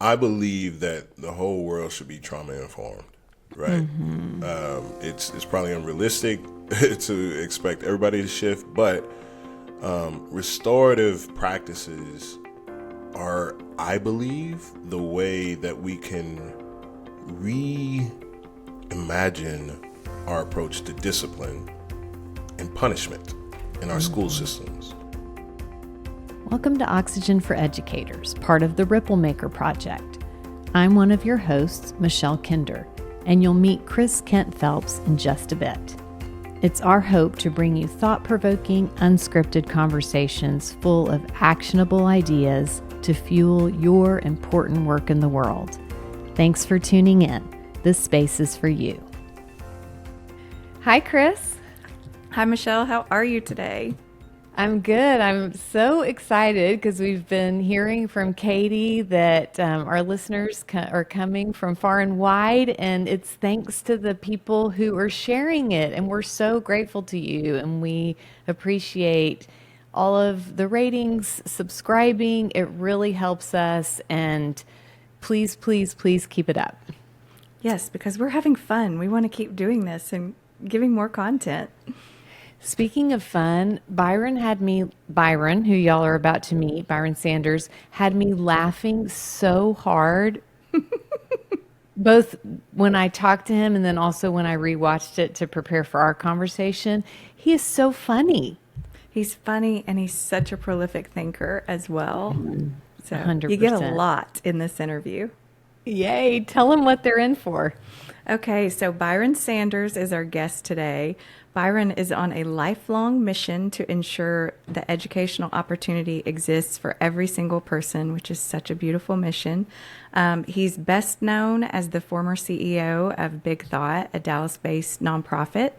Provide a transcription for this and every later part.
I believe that the whole world should be trauma informed, right? It's probably unrealistic to expect everybody to shift, but restorative practices are, I believe, the way that we can reimagine our approach to discipline and punishment in our school systems. Welcome to Oxygen for Educators, part of the Ripple Maker Project. I'm one of your hosts, Michelle Kinder, and you'll meet Chris Kent Phelps in just a bit. It's our hope to bring you thought-provoking, unscripted conversations full of actionable ideas to fuel your important work in the world. Thanks for tuning in. This space is for you. Hi, Chris. Hi, Michelle. How are you today? I'm good. I'm so excited because we've been hearing from Katie that our listeners are coming from far and wide, and it's thanks to the people who are sharing it. And we're so grateful to you, and we appreciate all of the ratings, subscribing. It really helps us, and please, please, please keep it up. Yes, because we're having fun. We want to keep doing this and giving more content. Speaking of fun, Byron, who y'all are about to meet, Byron Sanders, had me laughing so hard, both when I talked to him and then also when I rewatched it to prepare for our conversation. He is so funny. He's funny, and he's such a prolific thinker as well. So 100%. You get a lot in this interview. Yay. Tell him what they're in for. Okay, so Byron Sanders is our guest today. Byron is on a lifelong mission to ensure the educational opportunity exists for every single person, which is such a beautiful mission. He's best known as the former CEO of Big Thought, a Dallas-based nonprofit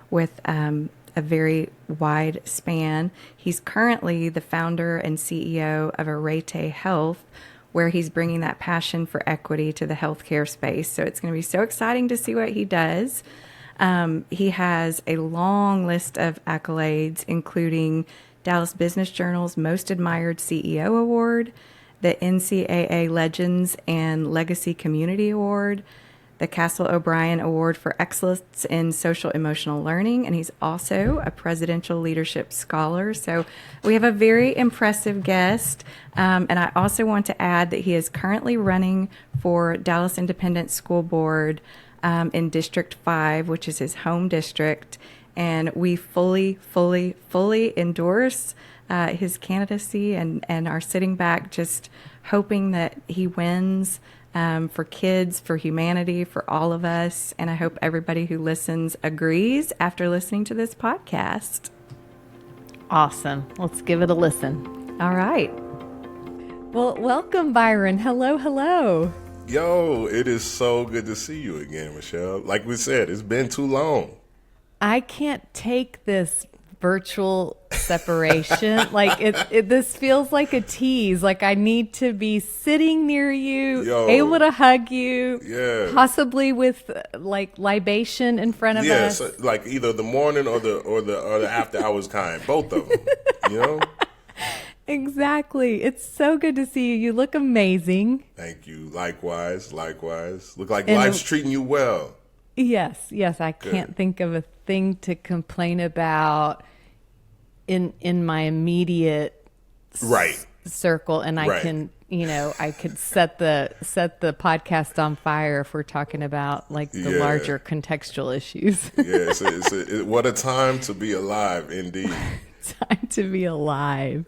with a very wide span. He's currently the founder and CEO of Arete Health, where he's bringing that passion for equity to the healthcare space. So it's going to be so exciting to see what he does. He has a long list of accolades, including Dallas Business Journal's Most Admired CEO Award, the NCAA Legends and Legacy Community Award, the Castle O'Brien Award for Excellence in Social Emotional Learning, and he's also a Presidential Leadership Scholar. So we have a very impressive guest, and I also want to add that he is currently running for Dallas Independent School Board in District 5, which is his home district, and we fully endorse his candidacy and are sitting back just hoping that he wins for kids, for humanity, for all of us. And I hope everybody who listens agrees after listening to this podcast. Awesome. Let's give it a listen. All right. Well, welcome, Byron. Hello. Yo, it is so good to see you again, Michelle. Like we said, it's been too long. I can't take this virtual separation. Like this feels like a tease. Like I need to be sitting near you, able to hug you, possibly with like libation in front of us. Yes, like either the morning or the after hours kind, both of them. You know. Exactly. It's so good to see you. You look amazing. Thank you. Likewise. Look like life's treating you well. Yes. I can't think of a thing to complain about in my immediate circle, and I can, I could set the podcast on fire if we're talking about like the larger contextual issues. Yes, what a time to be alive, indeed. Time to be alive.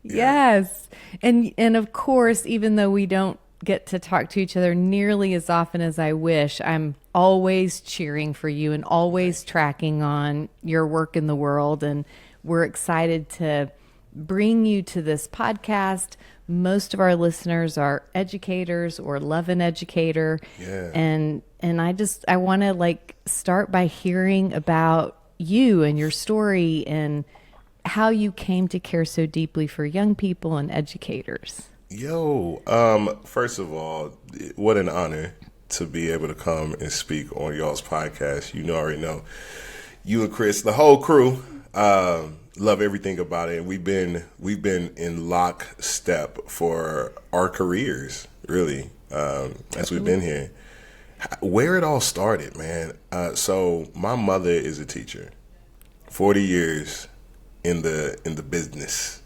Yeah. Yes. And of course, even though we don't get to talk to each other nearly as often as I wish, I'm always cheering for you and always tracking on your work in the world. And we're excited to bring you to this podcast. Most of our listeners are educators or love an educator. Yeah. And I want to like start by hearing about you and your story and how you came to care so deeply for young people and educators. First of all, what an honor to be able to come and speak on y'all's podcast. You already know. You and Chris, the whole crew, love everything about it. And we've been in lockstep for our careers, really. as we've been here. Where it all started, man. So my mother is a teacher, 40 years in the business.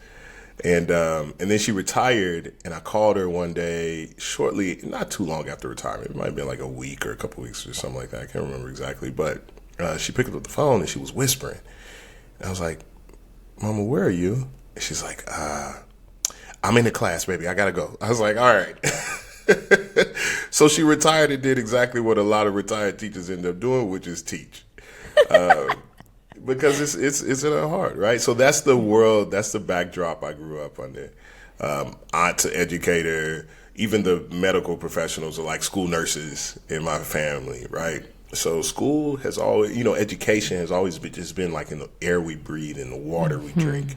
And then she retired, and I called her one day shortly, not too long after retirement. It might have been like a week or a couple weeks or something like that. I can't remember exactly. But she picked up the phone, and she was whispering. And I was like, Mama, where are you? And she's like, I'm in the class, baby. I got to go. I was like, all right. So she retired and did exactly what a lot of retired teachers end up doing, which is teach. Because it's in her heart, right? So that's the world, that's the backdrop I grew up under. Aunt to educator, even the medical professionals are like school nurses in my family, right? So school has always, education has always just been like in the air we breathe and the water we drink.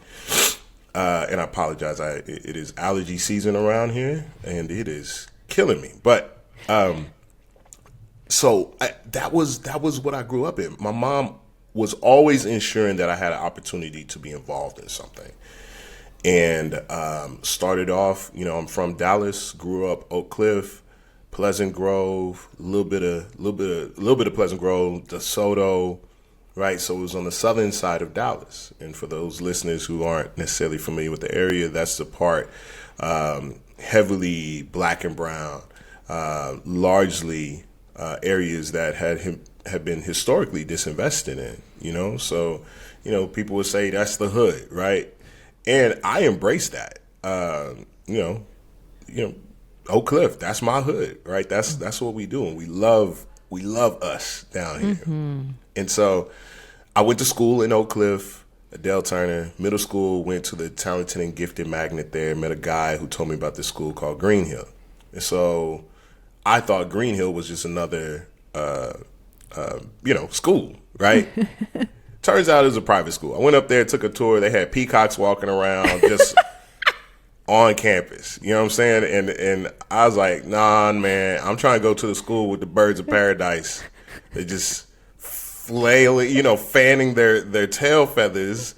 And I apologize, it is allergy season around here, and it is killing me. But so that was what I grew up in. My mom was always ensuring that I had an opportunity to be involved in something. And started off, I'm from Dallas, grew up Oak Cliff, Pleasant Grove, a little bit of Pleasant Grove, DeSoto, right? So it was on the southern side of Dallas. And for those listeners who aren't necessarily familiar with the area, that's the part heavily black and brown, largely areas that had been historically disinvested in, So, people would say that's the hood, right? And I embrace that. Oak Cliff, that's my hood, right? That's what we do, and we love us down here. And so I went to school in Oak Cliff, Adele Turner. Middle school, went to the talented and gifted magnet there, met a guy who told me about this school called Green Hill. And so I thought Green Hill was just another school, right? Turns out it was a private school. I went up there, took a tour. They had peacocks walking around just on campus. You know what I'm saying? And I was like, nah, man, I'm trying to go to the school with the birds of paradise. They just flailing, fanning their tail feathers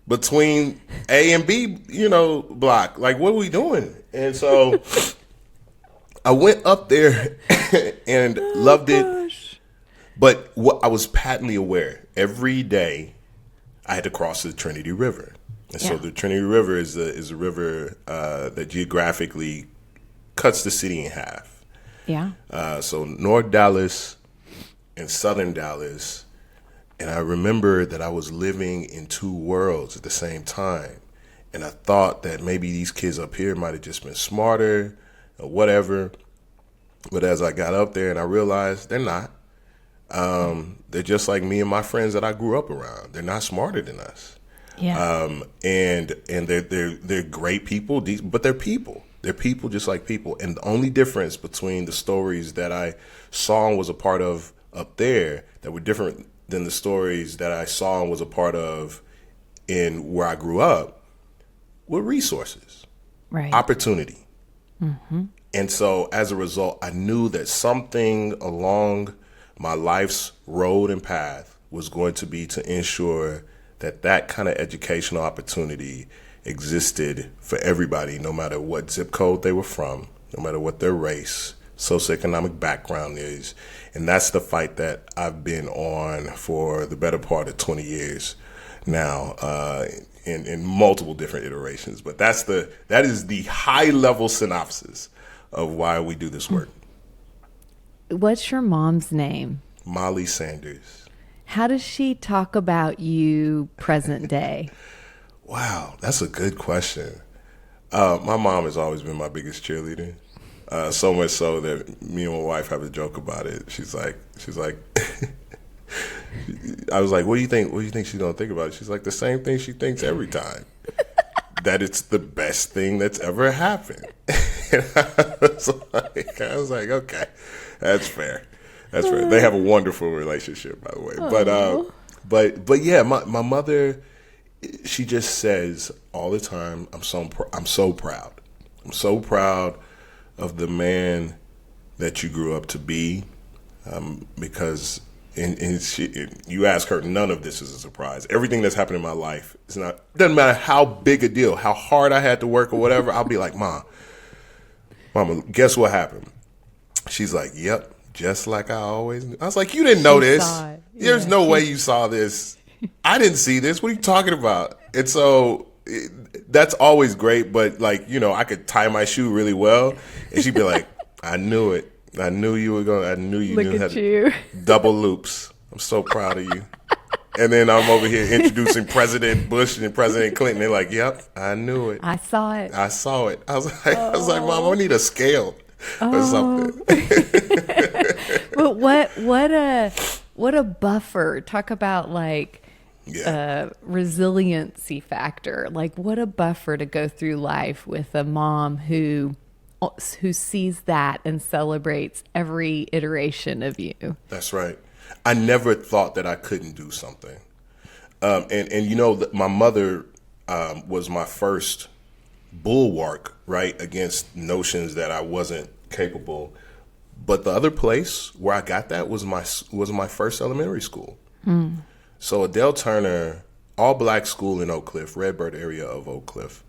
between A and B, block. Like, what are we doing? And so I went up there and loved it. But I was patently aware, every day I had to cross the Trinity River. And so the Trinity River is a river that geographically cuts the city in half. Yeah. So North Dallas and Southern Dallas. And I remember that I was living in two worlds at the same time. And I thought that maybe these kids up here might have just been smarter or whatever. But as I got up there and I realized they're not. They're just like me and my friends that I grew up around. They're not smarter than us. Yeah. And they're great people, but they're people. They're people just like people. And the only difference between the stories that I saw and was a part of up there that were different than the stories that I saw and was a part of in where I grew up were resources, right, opportunity. And so as a result, I knew that something along my life's road and path was going to be to ensure that kind of educational opportunity existed for everybody, no matter what zip code they were from, no matter what their race, socioeconomic background is. And that's the fight that I've been on for the better part of 20 years now, in multiple different iterations. But that is the high level synopsis of why we do this work. What's your mom's name? Molly Sanders. How does she talk about you present day? Wow, that's a good question. My mom has always been my biggest cheerleader. So much so that me and my wife have a joke about it. She's like, I was like, what do you think she's gonna think about it? She's like, the same thing she thinks every time. That it's the best thing that's ever happened. And I was like, okay, that's fair. That's fair. They have a wonderful relationship, by the way. Aww. But yeah, my mother, she just says all the time, I'm so proud. I'm so proud of the man that you grew up to be, because you ask her, none of this is a surprise. Everything that's happened in my life, doesn't matter how big a deal, how hard I had to work or whatever, I'll be like, Mama, guess what happened? She's like, yep, just like I always knew. I was like, you didn't know this. Saw it. There's no way you saw this. I didn't see this. What are you talking about? And so that's always great. But like, I could tie my shoe really well. And she'd be like, I knew it. I knew you were going. I knew you Look knew how at to you. double loops. I'm so proud of you. And then I'm over here introducing President Bush and President Clinton. They're like, yep, I knew it. I saw it. I saw it. I was like, Mom, I need a scale or something. But what a buffer. Talk about like resiliency factor. Like what a buffer to go through life with a mom who sees that and celebrates every iteration of you. That's right. I never thought that I couldn't do something. My mother was my first bulwark, right, against notions that I wasn't capable. But the other place where I got that was my first elementary school. So Adele Turner, all black school in Oak Cliff, Redbird area of Oak Cliff.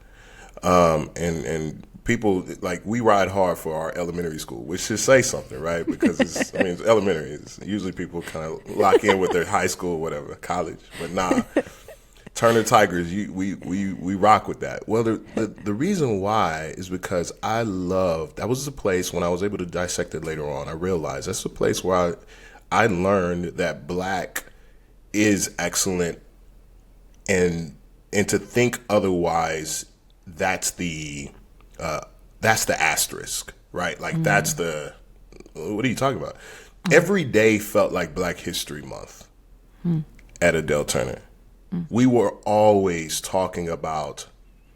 And people, like, we ride hard for our elementary school, which should say something, right? Because it's elementary. Usually people kind of lock in with their high school, or whatever, college. But nah, Turner Tigers, we rock with that. Well, the reason why is because that was the place when I was able to dissect it later on. I realized that's the place where I learned that black is excellent, and to think otherwise, that's the asterisk, right? Like that's the, what are you talking about? Every day felt like Black History Month at Adele Turner. We were always talking about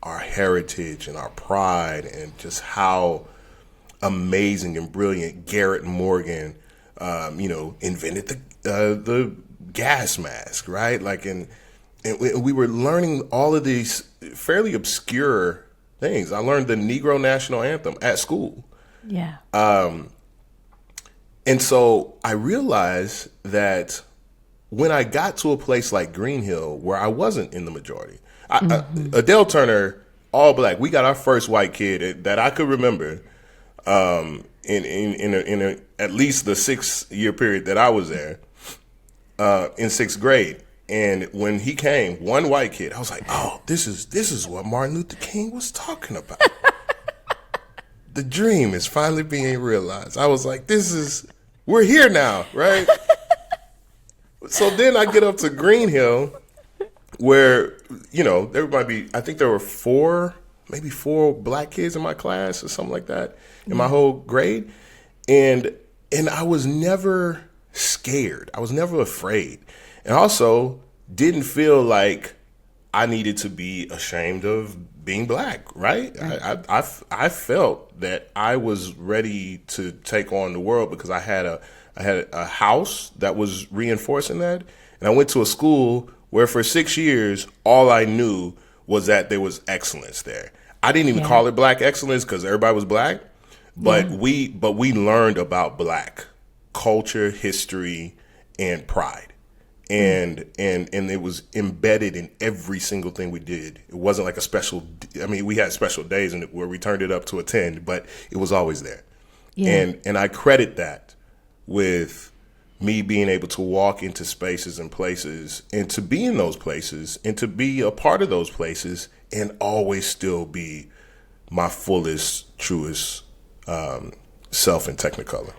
our heritage and our pride and just how amazing and brilliant Garrett Morgan, invented the gas mask, right? Like, and we were learning all of these fairly obscure things. I learned the Negro National Anthem at school. Yeah. And so I realized that when I got to a place like Green Hill, where I wasn't in the majority, Adele Turner, all black, we got our first white kid that I could remember in at least the 6-year period that I was there, in 6th grade. And when he came, one white kid, I was like, oh, this is what Martin Luther King was talking about. The dream is finally being realized. I was like, we're here now, right? So then I get up to Green Hill, where, there might be, I think there were maybe four black kids in my class or something like that in my whole grade. And I was never scared. I was never afraid. And also didn't feel like I needed to be ashamed of being black, right? I felt that I was ready to take on the world because I had a house that was reinforcing that. And I went to a school where for 6 years, all I knew was that there was excellence there. I didn't even call it black excellence because everybody was black, but we learned about black culture, history, and pride. And it was embedded in every single thing we did. It wasn't like we had special days where we turned it up to a 10, but it was always there. Yeah. And I credit that with me being able to walk into spaces and places and to be in those places and to be a part of those places and always still be my fullest, truest self in Technicolor.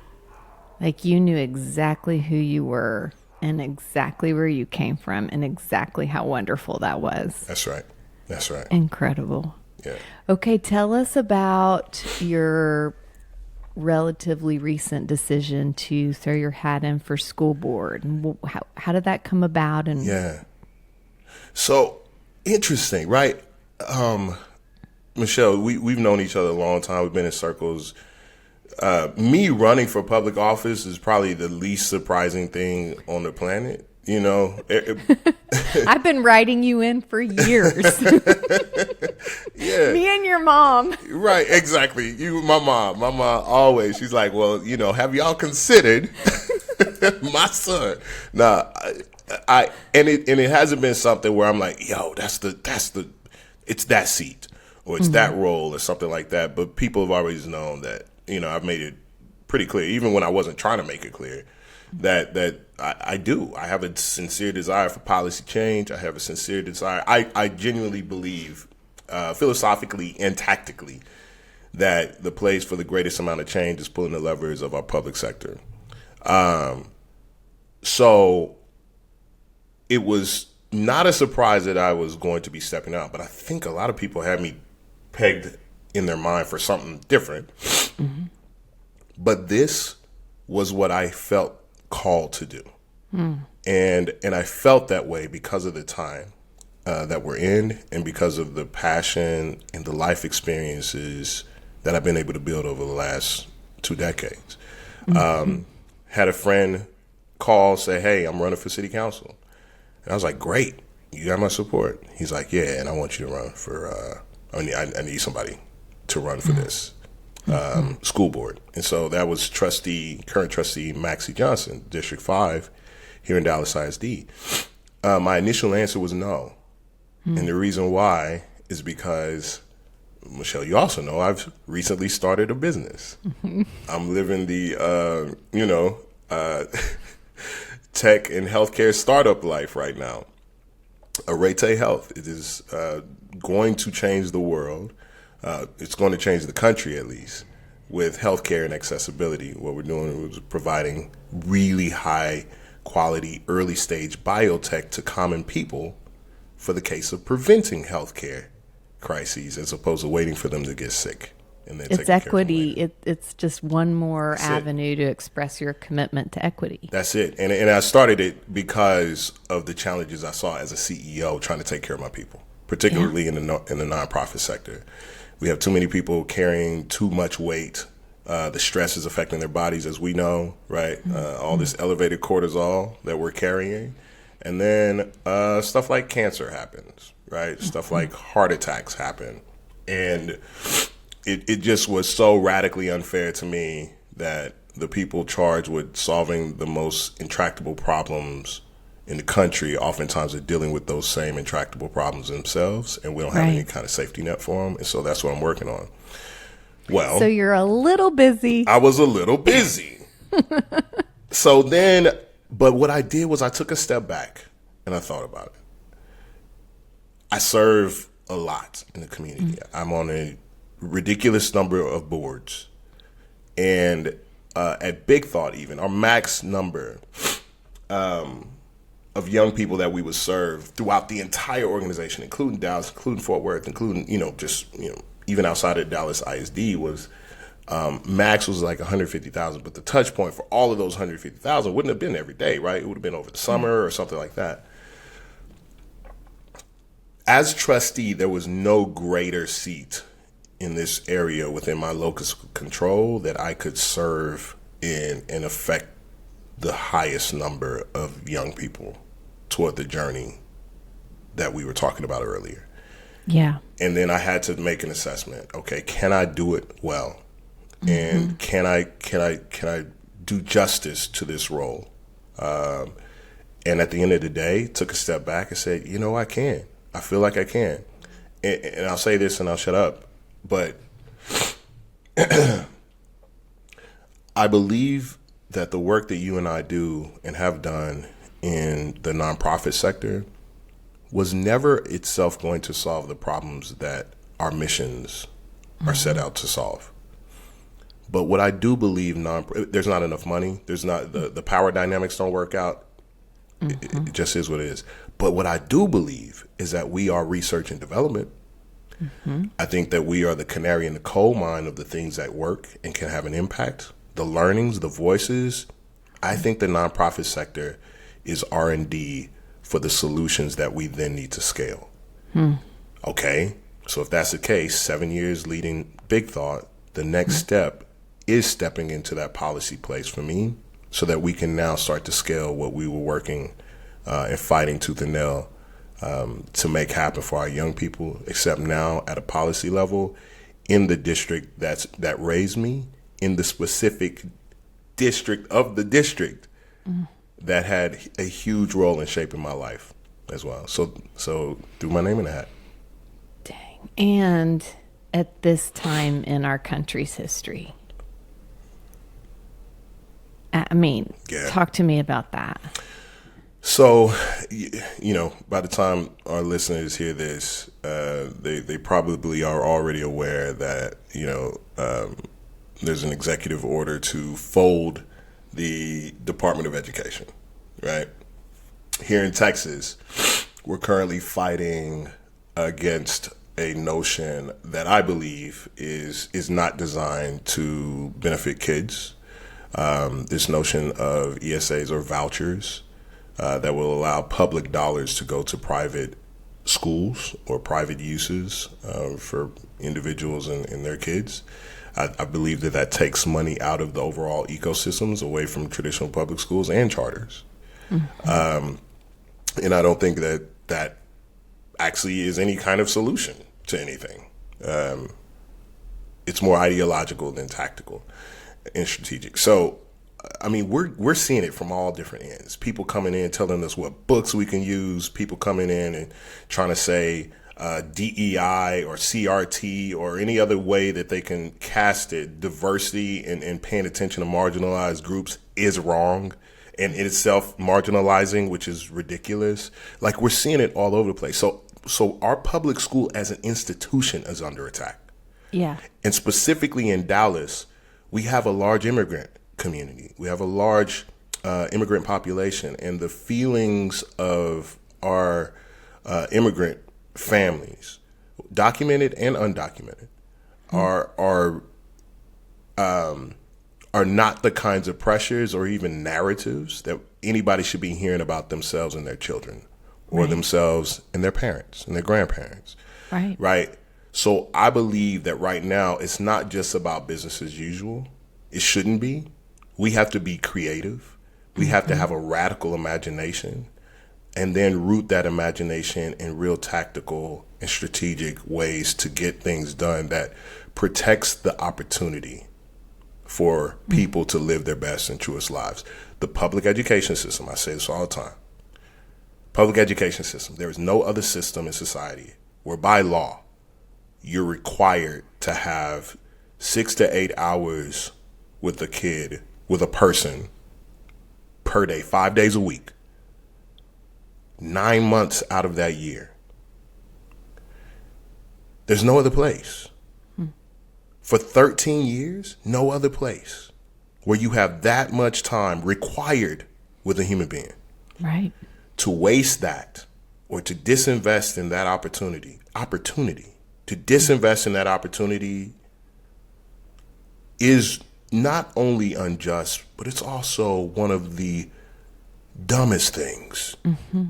Like you knew exactly who you were and exactly where you came from and exactly how wonderful that was. That's right. That's right. Incredible. Yeah. Okay, tell us about your relatively recent decision to throw your hat in for school board. And how did that come about? And yeah. So interesting, right? Michelle, we've known each other a long time. We've been in circles. Me running for public office is probably the least surprising thing on the planet. I've been writing you in for years. Yeah. Me and your mom. Right, exactly. My mom always, she's like, well, have y'all considered my son? Nah, and it hasn't been something where I'm like, yo, it's that seat or it's that role or something like that. But people have always known that, I've made it pretty clear, even when I wasn't trying to make it clear, that I do. I have a sincere desire for policy change. I have a sincere desire. I genuinely believe, philosophically and tactically, that the place for the greatest amount of change is pulling the levers of our public sector. So it was not a surprise that I was going to be stepping out, but I think a lot of people had me pegged in their mind for something different. Mm-hmm. But this was what I felt called to do. And I felt that way because of the time that we're in, and because of the passion and the life experiences that I've been able to build over the last 2 decades. Mm-hmm. Had a friend call, say, hey, I'm running for city council. And I was like, great, you got my support. He's like, yeah, and I want you to run for, I need somebody to run for this school board. And so that was current trustee Maxie Johnson, District 5 here in Dallas ISD. My initial answer was no. And the reason why is because, Michelle, you also know I've recently started a business. I'm living the, tech and healthcare startup life right now. Arete Health. It is going to change the world. It's going to change the country, at least, with healthcare and accessibility. What we're doing is providing really high quality early stage biotech to common people for the case of preventing healthcare crises, as opposed to waiting for them to get sick. And then it's equity. It's just one more avenue to express your commitment to equity. That's it. And I started it because of the challenges I saw as a CEO trying to take care of my people, particularly in the nonprofit sector. We have too many people carrying too much weight. The stress is affecting their bodies, as we know, right? All this elevated cortisol that we're carrying. And then stuff like cancer happens, right? Stuff like heart attacks happen. And it just was so radically unfair to me that the people charged with solving the most intractable problems in the country oftentimes are dealing with those same intractable problems themselves, and we don't have any kind of safety net for them. And so that's what I'm working on. Well, so you're a little busy. I was a little busy. So then, but what I did was I took a step back and I thought about it. I serve a lot in the community. I'm on a ridiculous number of boards. And at Big Thought, even, our max number of young people that we would serve throughout the entire organization, including Dallas, including Fort Worth, including, even outside of Dallas ISD, was max was like 150,000. But the touch point for all of those 150,000 wouldn't have been every day, right? It would have been over the summer or something like that. As trustee, there was no greater seat in this area within my locus of control that I could serve in and affect the highest number of young people toward the journey that we were talking about earlier. Yeah. And then I had to make an assessment. Okay, can I do it well? And can I do justice to this role? And at the end of the day, took a step back and said, I can. I feel like I can. And I'll say this and I'll shut up. But I believe that the work that you and I do and have done in the nonprofit sector was never itself going to solve the problems that our missions are set out to solve. But what I do believe, there's not enough money. There's not the power dynamics don't work out. It just is what it is. But what I do believe is that we are research and development. I think that we are the canary in the coal mine of the things that work and can have an impact. The learnings, the voices. I think the nonprofit sector is R&D for the solutions that we then need to scale. Okay, so if that's the case, 7 years leading Big Thought, the next step is stepping into that policy place for me so that we can now start to scale what we were working and fighting tooth and nail to make happen for our young people, except now at a policy level in the district that raised me, in the specific district of the district that had a huge role in shaping my life as well. So threw my name in the hat. Dang. And at this time in our country's history. I mean, Yeah. talk to me about that. So, by the time our listeners hear this, they probably are already aware that, there's an executive order to fold the Department of Education, right? Here in Texas, we're currently fighting against a notion that I believe is not designed to benefit kids. This notion of ESAs or vouchers that will allow public dollars to go to private schools or private uses for individuals and their kids. I believe that takes money out of the overall ecosystems away from traditional public schools and charters. Mm-hmm. And I don't think that actually is any kind of solution to anything. It's more ideological than tactical and strategic. So, I mean, we're seeing it from all different ends. People coming in telling us what books we can use. People coming in and trying to say DEI or CRT or any other way that they can cast it. Diversity and paying attention to marginalized groups is wrong and in itself marginalizing, which is ridiculous. Like, we're seeing it all over the place. So our public school as an institution is under attack. Yeah. And specifically in Dallas, we have a large immigrant community. We have a large immigrant population, and the feelings of our immigrant families, documented and undocumented, are not the kinds of pressures or even narratives that anybody should be hearing about themselves and their children, or themselves and their parents and their grandparents. Right. So I believe that right now it's not just about business as usual. It shouldn't be. We have to be creative. We have to have a radical imagination, and then root that imagination in real tactical and strategic ways to get things done that protects the opportunity for people to live their best and truest lives. The public education system, I say this all the time, public education system, there is no other system in society where by law you're required to have 6 to 8 hours with a kid, with a person per day, 5 days a week, 9 months out of that year. There's no other place. For 13 years, no other place where you have that much time required with a human being. Right. To waste that or to disinvest in that opportunity, to disinvest in that opportunity is not only unjust, but it's also one of the dumbest things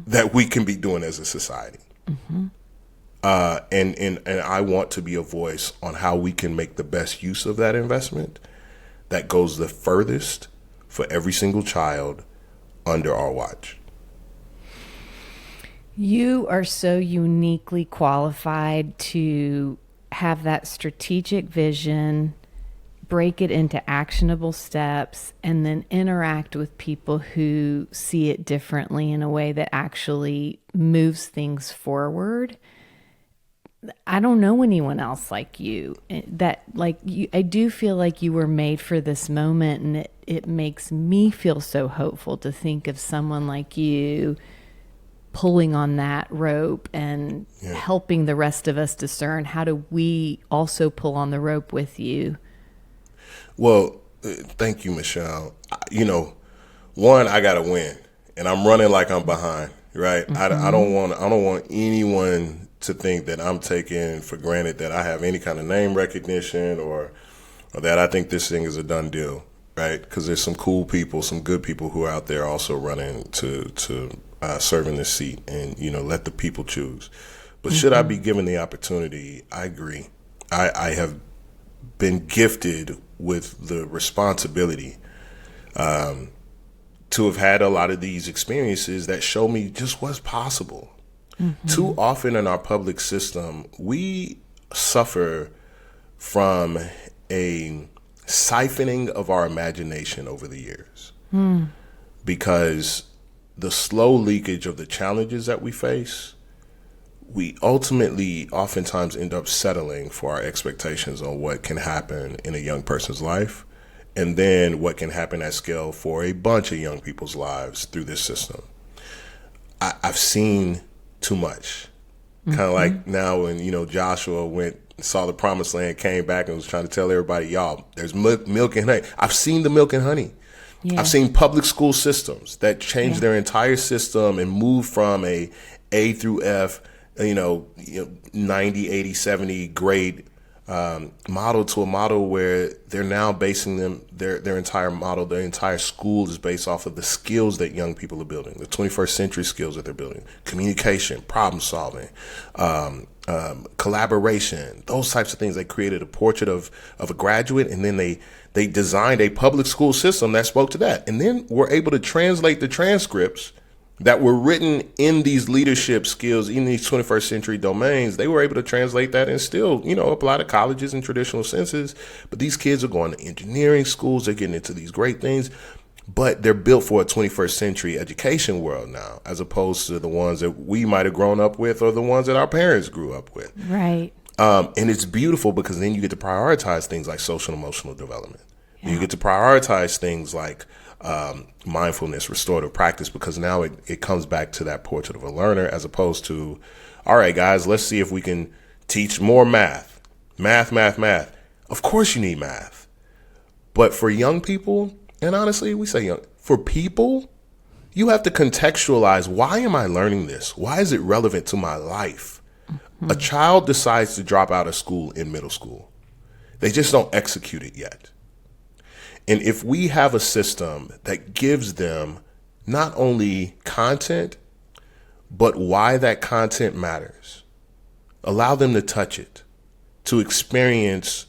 that we can be doing as a society. And I want to be a voice on how we can make the best use of that investment that goes the furthest for every single child under our watch. You are so uniquely qualified to have that strategic vision, break it into actionable steps, and then interact with people who see it differently in a way that actually moves things forward. I don't know anyone else like you. I do feel like you were made for this moment, and it makes me feel so hopeful to think of someone like you pulling on that rope and helping the rest of us discern how do we also pull on the rope with you. Well, thank you, Michelle. One, I gotta win, and I'm running like I'm behind. Right? I don't want anyone to think that I'm taking for granted that I have any kind of name recognition or that I think this thing is a done deal. Right? Because there's some cool people, some good people who are out there also running to serve in this seat, and let the people choose. But should I be given the opportunity? I agree. I have been gifted with the responsibility to have had a lot of these experiences that show me just what's possible. Too often in our public system, we suffer from a siphoning of our imagination over the years because the slow leakage of the challenges that we face, we ultimately oftentimes end up settling for our expectations on what can happen in a young person's life and then what can happen at scale for a bunch of young people's lives through this system. I've seen too much. Kind of like now when, Joshua saw the promised land, came back and was trying to tell everybody, y'all, there's milk and honey. I've seen the milk and honey. Yeah. I've seen public school systems that change their entire system and move from A through F, 90, 80, 70 grade model to a model where they're now basing their entire model, their entire school is based off of the skills that young people are building, the 21st century skills that they're building, communication, problem solving, collaboration, those types of things. They created a portrait of a graduate, and then they designed a public school system that spoke to that, and then were able to translate the transcripts that were written in these leadership skills, in these 21st century domains. They were able to translate that and still, apply to colleges in traditional senses. But these kids are going to engineering schools. They're getting into these great things, but they're built for a 21st century education world now, as opposed to the ones that we might have grown up with or the ones that our parents grew up with. Right. And it's beautiful because then you get to prioritize things like social and emotional development. Yeah. You get to prioritize things like mindfulness, restorative practice, because now it comes back to that portrait of a learner, as opposed to, all right, guys, let's see if we can teach more math. Of course you need math. But for young people, and honestly, we say young, for people, you have to contextualize, why am I learning this? Why is it relevant to my life? Mm-hmm. A child decides to drop out of school in middle school. They just don't execute it yet. And if we have a system that gives them not only content, but why that content matters, allow them to touch it, to experience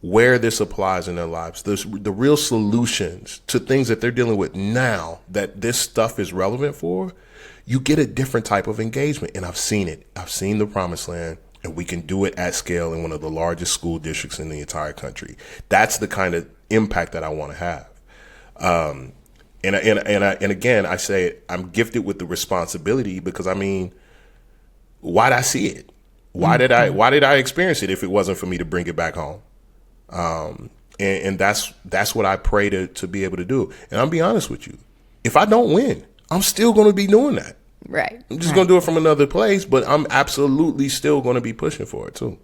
where this applies in their lives, the real solutions to things that they're dealing with now that this stuff is relevant for, you get a different type of engagement. And I've seen it. I've seen the promised land. And we can do it at scale in one of the largest school districts in the entire country. That's the kind of impact that I want to have. And again, I say I'm gifted with the responsibility because, why did I see it? Why did I experience it if it wasn't for me to bring it back home? And that's what I pray to be able to do. And I'll be honest with you. If I don't win, I'm still going to be doing that. Right. I'm just going to do it from another place, but I'm absolutely still going to be pushing for it too.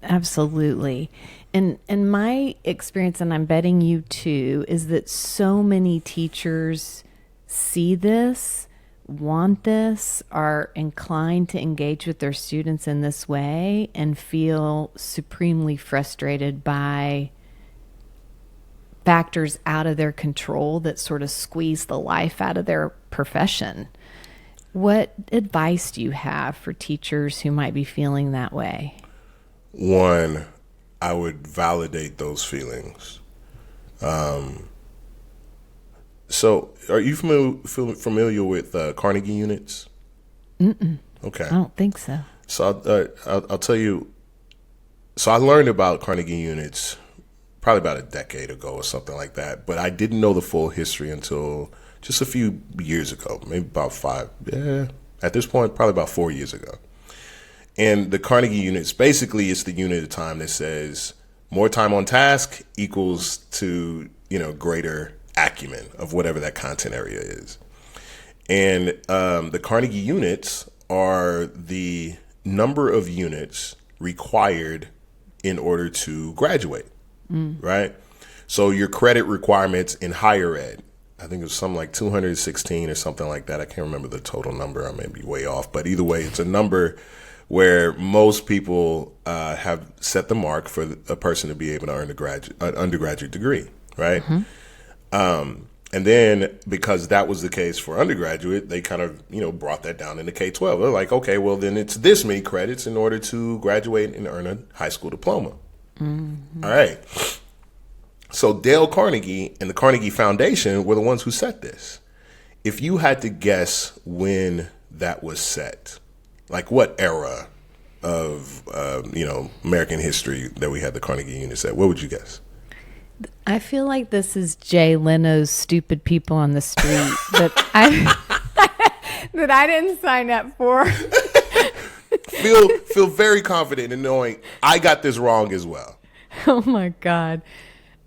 Absolutely. And my experience, and I'm betting you too, is that so many teachers see this, want this, are inclined to engage with their students in this way, and feel supremely frustrated by factors out of their control that sort of squeeze the life out of their profession. What advice do you have for teachers who might be feeling that way? One, I would validate those feelings. So are you familiar with Carnegie units? Mm-mm. Okay. I don't think so. So I'll tell you. So I learned about Carnegie units probably about a decade ago or something like that, but I didn't know the full history until just a few years ago, maybe about 5. Yeah, at this point, probably about 4 years ago. And the Carnegie units, basically, it's the unit of time that says more time on task equals to, greater acumen of whatever that content area is. And the Carnegie units are the number of units required in order to graduate, right? So your credit requirements in higher ed, I think it was something like 216 or something like that. I can't remember the total number. I may be way off. But either way, it's a number where most people have set the mark for a person to be able to earn an undergraduate degree, right? Mm-hmm. And then because that was the case for undergraduate, they kind of, brought that down into K-12. They're like, okay, well, then it's this many credits in order to graduate and earn a high school diploma. Mm-hmm. All right. So Dale Carnegie and the Carnegie Foundation were the ones who set this. If you had to guess when that was set, like what era of, American history that we had the Carnegie unit set, what would you guess? I feel like this is Jay Leno's Stupid People on the Street that I didn't sign up for. Feel very confident in knowing I got this wrong as well. Oh my God.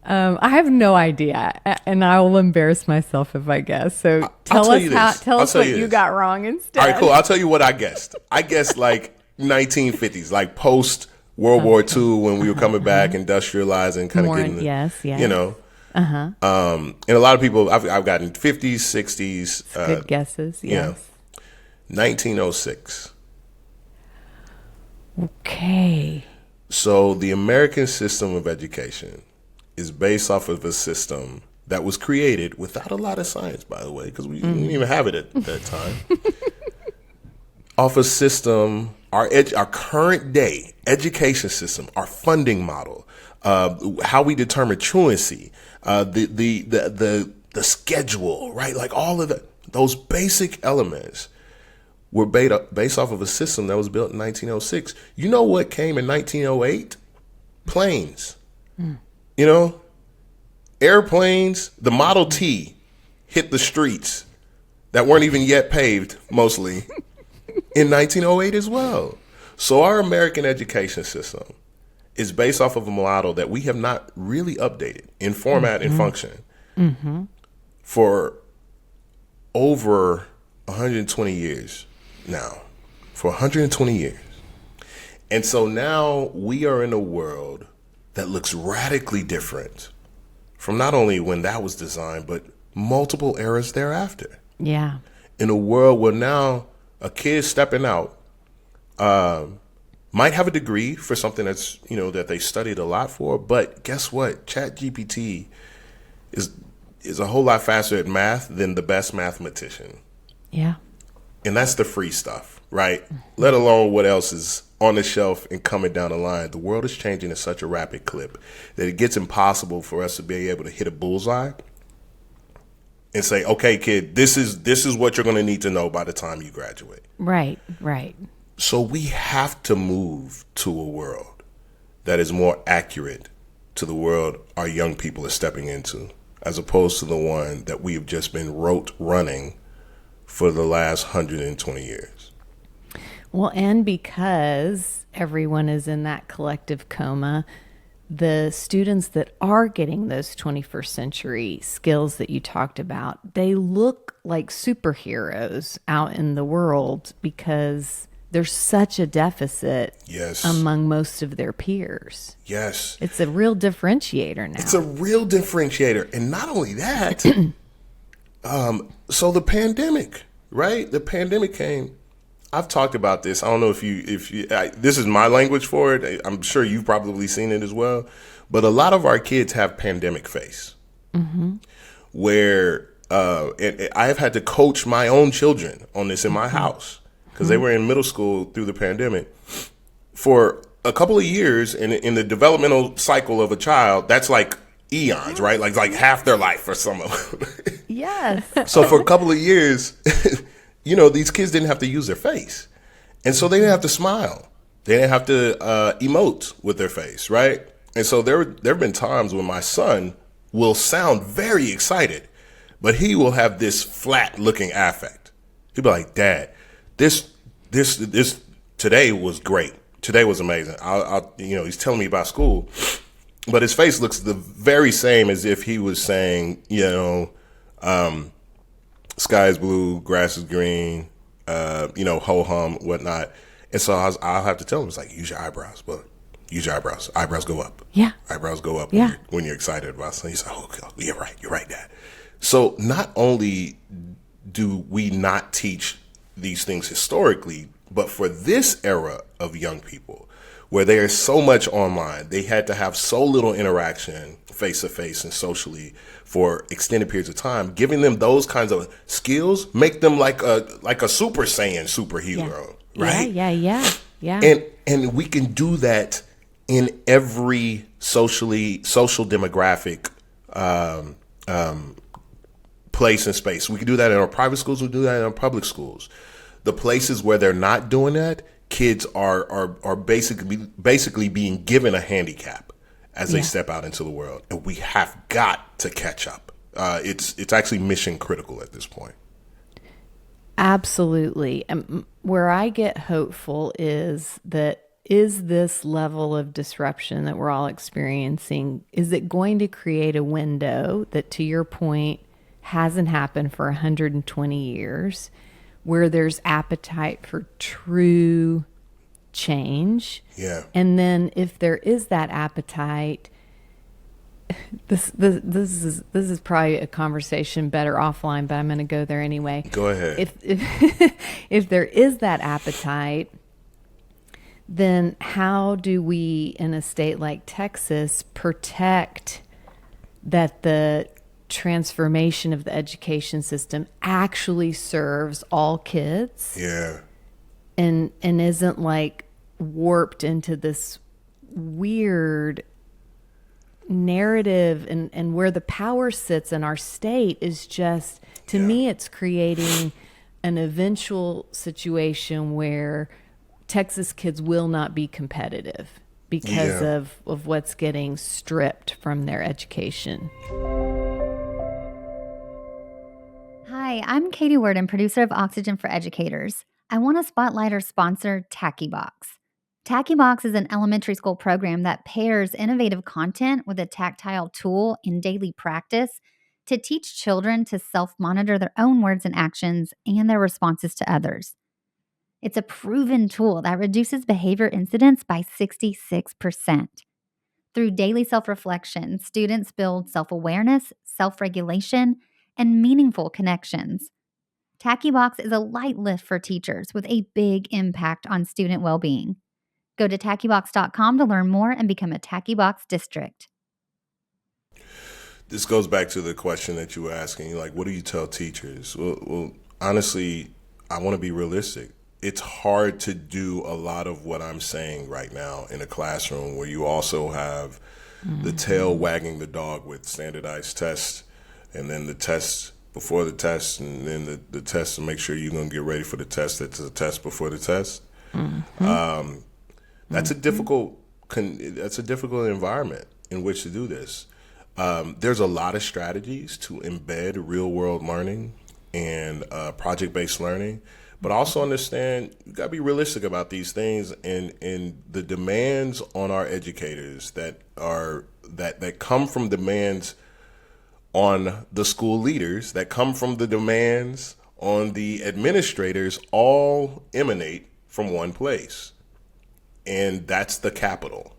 I have no idea, and I will embarrass myself if I guess. So tell us what you got wrong instead. All right, cool. I'll tell you what I guessed. I guessed like 1950s, like post World War II, when we were coming back, industrializing, kind of getting, you know. And a lot of people, I've gotten 50s, 60s. Good guesses. Yes. 1906. Okay. So the American system of education is based off of a system that was created without a lot of science, by the way, because we didn't even have it at that time. Off a system, our current day education system, our funding model, how we determine truancy, the schedule, right? Like all of those basic elements were based off of a system that was built in 1906. You know what came in 1908? Planes. You know, airplanes. The Model T hit the streets that weren't even yet paved, mostly, in 1908 as well. So our American education system is based off of a model that we have not really updated in format and function for over 120 years now. For 120 years. And so now we are in a world that looks radically different from not only when that was designed, but multiple eras thereafter. Yeah. In a world where now a kid stepping out might have a degree for something that's, you know, that they studied a lot for, but guess what? ChatGPT is a whole lot faster at math than the best mathematician. Yeah. And that's the free stuff, right? Let alone what else is on the shelf and coming down the line. The world is changing at such a rapid clip that it gets impossible for us to be able to hit a bullseye and say, okay, kid, this is what you're going to need to know by the time you graduate. Right, right. So we have to move to a world that is more accurate to the world our young people are stepping into, as opposed to the one that we've just been rote running for the last 120 years. Well, and because everyone is in that collective coma, the students that are getting those 21st century skills that you talked about, they look like superheroes out in the world because there's such a deficit among most of their peers. Yes. It's a real differentiator now. It's a real differentiator. And not only that, so the pandemic, right? The pandemic came. I've talked about this. I don't know if you this is my language for it. I'm sure you've probably seen it as well. But a lot of our kids have pandemic face, where and I have had to coach my own children on this in my house because they were in middle school through the pandemic. For a couple of years in the developmental cycle of a child, that's like eons, right? Like half their life for some of them. Yes. So for a couple of years, you know, these kids didn't have to use their face. And so they didn't have to smile. They didn't have to emote with their face, right? And so there have been times when my son will sound very excited, but he will have this flat-looking affect. He'll be like, Dad, this today was great. Today was amazing. You know, he's telling me about school, but his face looks the very same as if he was saying, you know, sky is blue, grass is green, you know, ho hum, whatnot. And so I'll have to tell him, it's like, use your eyebrows, but use your eyebrows. Eyebrows go up. Yeah. Eyebrows go up Yeah. when you're excited about something. He's like, oh, God, you're right, Dad. So not only do we not teach these things historically, but for this era of young people, where there is so much online, they had to have so little interaction face-to-face and socially for extended periods of time, giving them those kinds of skills make them like a Super Saiyan superhero, right? Yeah. And we can do that in every social demographic place and space. We can do that in our private schools. We do that in our public schools. The places where they're not doing that, kids are basically being given a handicap as they step out into the world, and we have got to catch up. It's actually mission critical at this point. Absolutely. Where I get hopeful is that is this level of disruption that we're all experiencing, is it going to create a window that, to your point, hasn't happened for 120 years, where there's appetite for true change? Yeah. And then if there is that appetite, this is probably a conversation better offline, but I'm going to go there anyway. Go ahead. If there is that appetite, then how do we, in a state like Texas, protect that the transformation of the education system actually serves all kids? Yeah. And isn't like warped into this weird narrative, and where the power sits in our state is just, to me, it's creating an eventual situation where Texas kids will not be competitive because of what's getting stripped from their education. Hi, I'm Katie Worden, producer of Oxygen for Educators. I want to spotlight our sponsor, TackyBox. TackyBox is an elementary school program that pairs innovative content with a tactile tool in daily practice to teach children to self-monitor their own words and actions and their responses to others. It's a proven tool that reduces behavior incidents by 66%. Through daily self-reflection, students build self-awareness, self-regulation, and meaningful connections. TackyBox is a light lift for teachers with a big impact on student well-being. Go to tackybox.com to learn more and become a TackyBox district. This goes back to the question that you were asking, like, what do you tell teachers? Well, honestly, I want to be realistic. It's hard to do a lot of what I'm saying right now in a classroom where you also have the tail wagging the dog with standardized tests, and then the tests before the test, and then the test to make sure you're going to get ready for the test that's a test before the test. That's a difficult environment in which to do this. There's a lot of strategies to embed real-world learning and project-based learning, but also understand you got to be realistic about these things, and the demands on our educators that come from demands on the school leaders, that come from the demands on the administrators, all emanate from one place, and that's the capital.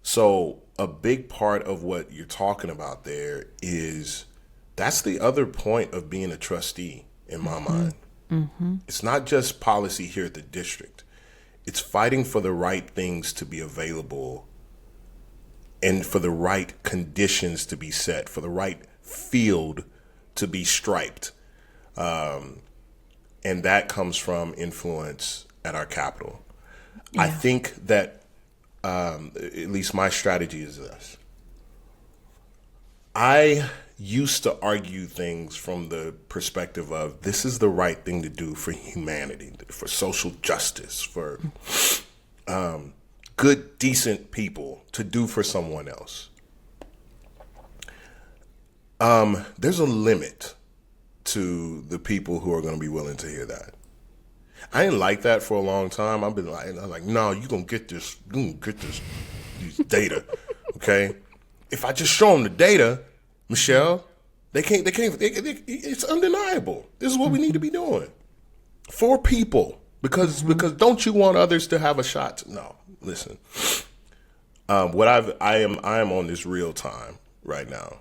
So a big part of what you're talking about there is, that's the other point of being a trustee in my mind. It's not just policy here at the district. It's fighting for the right things to be available and for the right conditions to be set, for the right field to be striped. And that comes from influence at our capital. I think that at least my strategy is this. I used to argue things from the perspective of, this is the right thing to do for humanity, for social justice, for good, decent people to do for someone else. There's a limit to the people who are going to be willing to hear that. I didn't like that for a long time. I'm like, no, you're going to get this, these data, okay? If I just show them the data, Michelle, it's undeniable. This is what we need to be doing for people, because don't you want others to have a shot? No, listen. I am on this real time right now,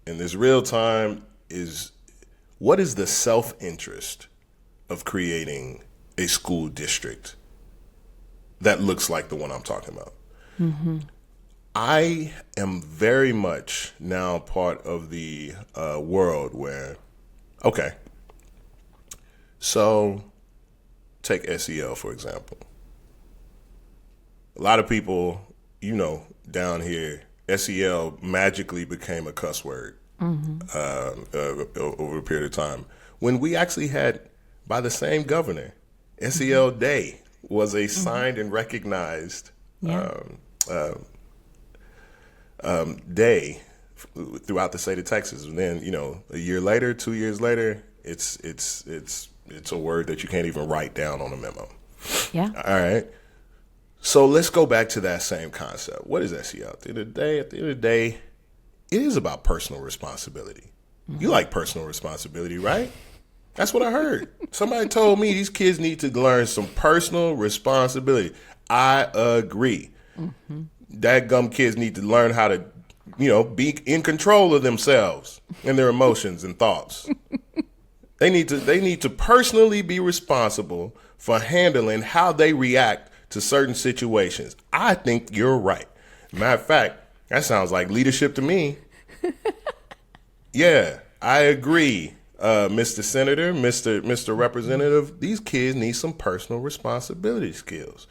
and this real time is, what is the self-interest of creating a school district that looks like the one I'm talking about? I am very much now part of the world where, okay, so take SEL, for example. A lot of people, down here, SEL magically became a cuss word over a period of time. When we actually had, by the same governor, SEL Day was a signed and recognized day throughout the state of Texas. And then, a year later, 2 years later, it's a word that you can't even write down on a memo. Yeah. All right. So let's go back to that same concept. What is SEL? At the end of the day, it is about personal responsibility. You like personal responsibility, right? That's what I heard. Somebody told me these kids need to learn some personal responsibility. I agree. Dadgum kids need to learn how to, be in control of themselves and their emotions and thoughts. They need to personally be responsible for handling how they react to certain situations. I think you're right. Matter of fact, that sounds like leadership to me. Yeah, I agree, Mr. Senator, Mr. Representative. These kids need some personal responsibility skills.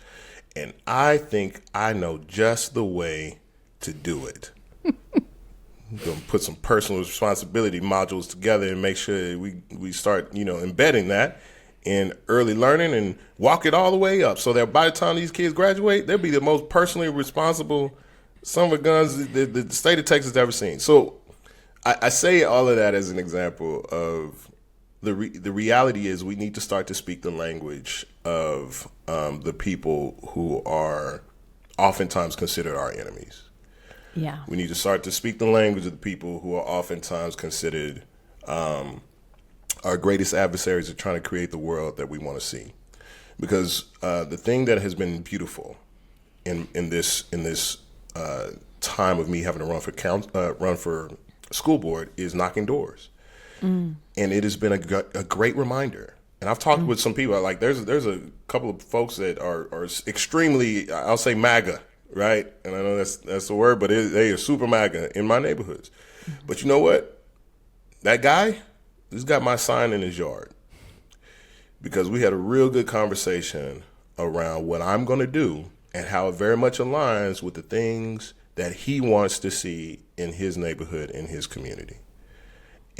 And I think I know just the way to do it. I'm going to put some personal responsibility modules together and make sure we start, embedding that in early learning and walk it all the way up so that by the time these kids graduate, they'll be the most personally responsible son of a guns the state of Texas has ever seen. So I say all of that as an example of the reality is we need to start to speak the language of the people who are oftentimes considered our enemies. Yeah. We need to start to speak the language of the people who are oftentimes considered our greatest adversaries are trying to create the world that we want to see. Because the thing that has been beautiful in this time of me having to run for school board is knocking doors. And it has been a great reminder. And I've talked with some people, like there's a couple of folks that are extremely, I'll say MAGA, right? And I know that's the word, but they are super MAGA in my neighborhoods. But you know what? That guy, he's got my sign in his yard. Because we had a real good conversation around what I'm going to do and how it very much aligns with the things that he wants to see in his neighborhood, in his community.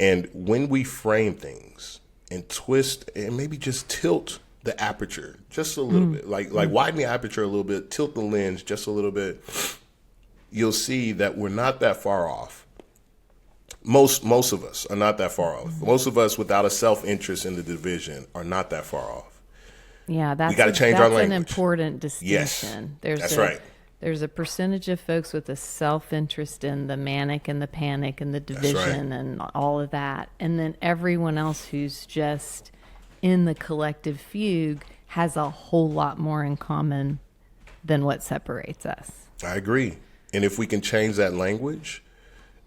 And when we frame things and twist and maybe just tilt the aperture just a little bit, like widen the aperture a little bit, tilt the lens just a little bit, you'll see that we're not that far off. Most of us are not that far off. Most of us without a self-interest in the division are not that far off. Yeah, we got to change our language. That's an important distinction. Yes, that's right. There's a percentage of folks with a self-interest in the manic and the panic and the division and all of that. And then everyone else who's just in the collective fugue has a whole lot more in common than what separates us. I agree. And if we can change that language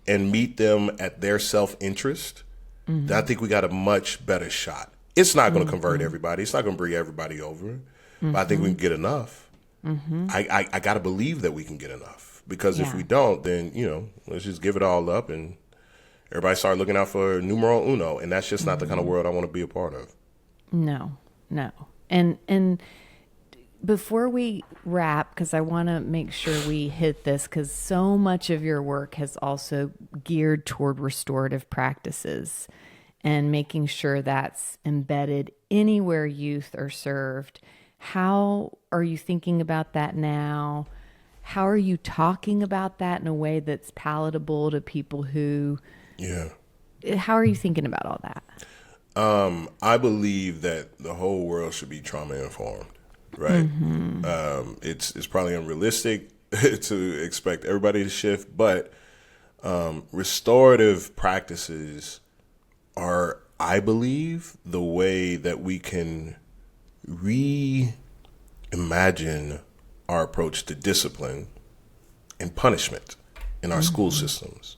and meet them at their self-interest, then I think we got a much better shot. It's not going to convert everybody. It's not going to bring everybody over. But I think we can get enough. I got to believe that we can get enough. Because if we don't, then, let's just give it all up and everybody start looking out for numero uno. And that's just not the kind of world I want to be a part of. No. And before we wrap, because I want to make sure we hit this, because so much of your work has also geared toward restorative practices and making sure that's embedded anywhere youth are served. How are you thinking about that now? How are you talking about that in a way that's palatable to people who... Yeah. How are you thinking about all that? I believe that the whole world should be trauma informed, right? It's probably unrealistic to expect everybody to shift, but restorative practices are, I believe, the way that we can reimagine our approach to discipline and punishment in our school systems.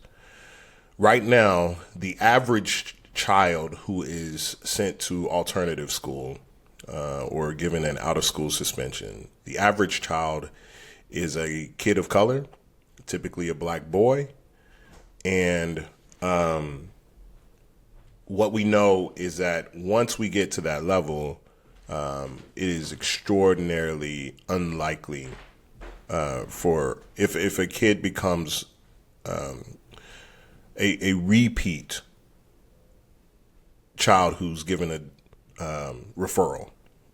Right now, the average child who is sent to alternative school or given an out-of-school suspension, the average child is a kid of color, typically a black boy. And what we know is that once we get to that level, it is extraordinarily unlikely for if a kid becomes a repeat child who's given a referral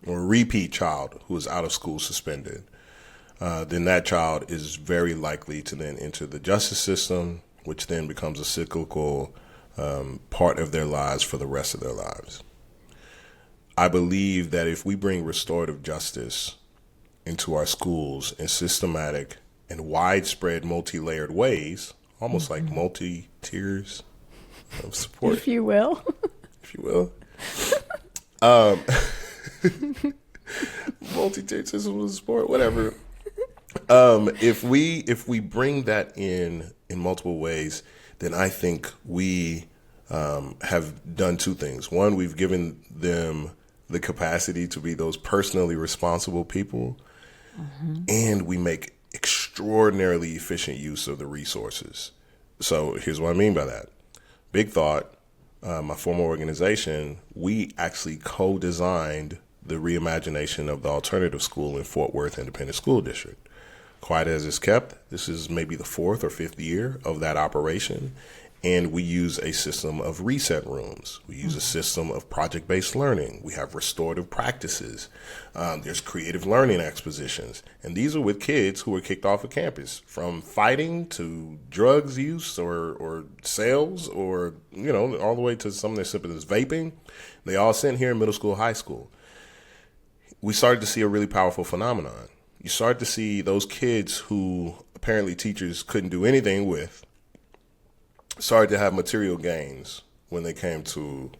or a repeat child who is out of school suspended, then that child is very likely to then enter the justice system, which then becomes a cyclical part of their lives for the rest of their lives. I believe that if we bring restorative justice into our schools in systematic and widespread multi-layered ways, almost like multi-tiers of support, If you will. if you will. Multi-tiered system of support, whatever. If we bring that in multiple ways, then I think we have done two things. One, we've given them the capacity to be those personally responsible people, and we make extraordinarily efficient use of the resources. So here's what I mean by that. Big Thought, my former organization, we actually co-designed the reimagination of the alternative school in Fort Worth Independent School District. Quiet as it's kept, this is maybe the 4th or 5th year of that operation. And we use a system of reset rooms. We use a system of project-based learning. We have restorative practices. There's creative learning expositions. And these are with kids who were kicked off of campus, from fighting to drugs use or sales, or, all the way to something as simple as vaping. They all sent here in middle school, high school. We started to see a really powerful phenomenon. You start to see those kids who apparently teachers couldn't do anything with started to have material gains when they came to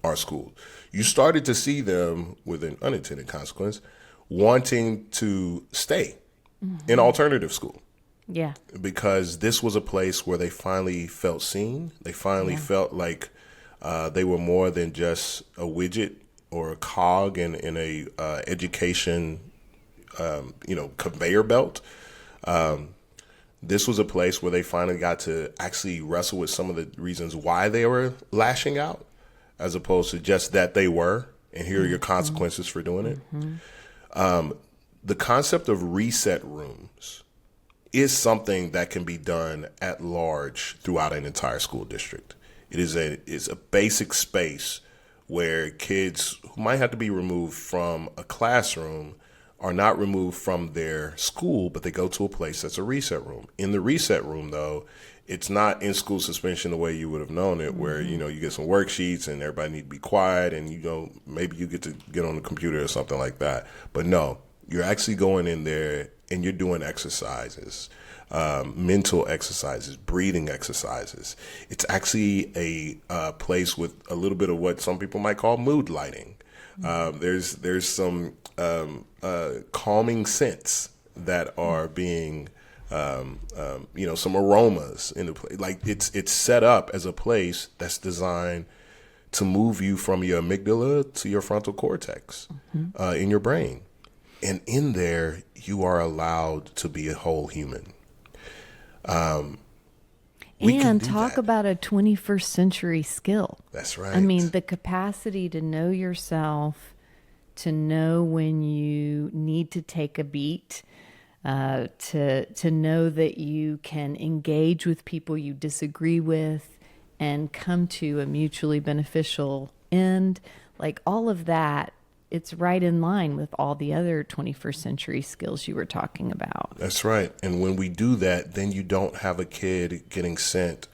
our school. You started to see them, with an unintended consequence, wanting to stay in alternative school. Yeah. Because this was a place where they finally felt seen. They finally felt like they were more than just a widget or a cog in a education conveyor belt. This was a place where they finally got to actually wrestle with some of the reasons why they were lashing out, as opposed to just that they were, and here are your consequences for doing it. The concept of reset rooms is something that can be done at large throughout an entire school district. It's a basic space where kids who might have to be removed from a classroom are not removed from their school, but they go to a place that's a reset room. In the reset room, though, it's not in school suspension the way you would have known it, where, you get some worksheets and everybody need to be quiet and, maybe you get to get on the computer or something like that. But no, you're actually going in there and you're doing exercises, mental exercises, breathing exercises. It's actually a place with a little bit of what some people might call mood lighting. There's some calming scents that are being, some aromas in the place. Like it's set up as a place that's designed to move you from your amygdala to your frontal cortex in your brain. And in there, you are allowed to be a whole human. And talk about a 21st century skill. That's right. I mean, the capacity to know yourself, to know when you need to take a beat, to know that you can engage with people you disagree with and come to a mutually beneficial end. Like all of that, it's right in line with all the other 21st century skills you were talking about. That's right. And when we do that, then you don't have a kid getting sent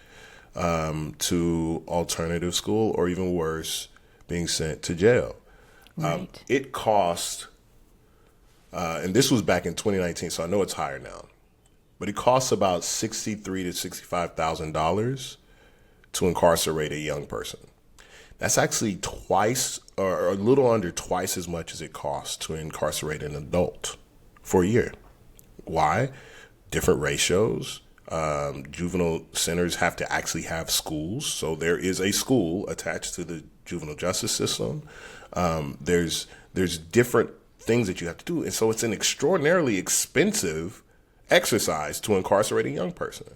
to alternative school, or even worse, being sent to jail. Right. It cost, and this was back in 2019, so I know it's higher now, but it costs about $63,000 to $65,000 to incarcerate a young person. That's actually twice, or a little under twice as much as it costs to incarcerate an adult for a year. Why? Different ratios. Juvenile centers have to actually have schools. So there is a school attached to the juvenile justice system. There's different things that you have to do. And so it's an extraordinarily expensive exercise to incarcerate a young person.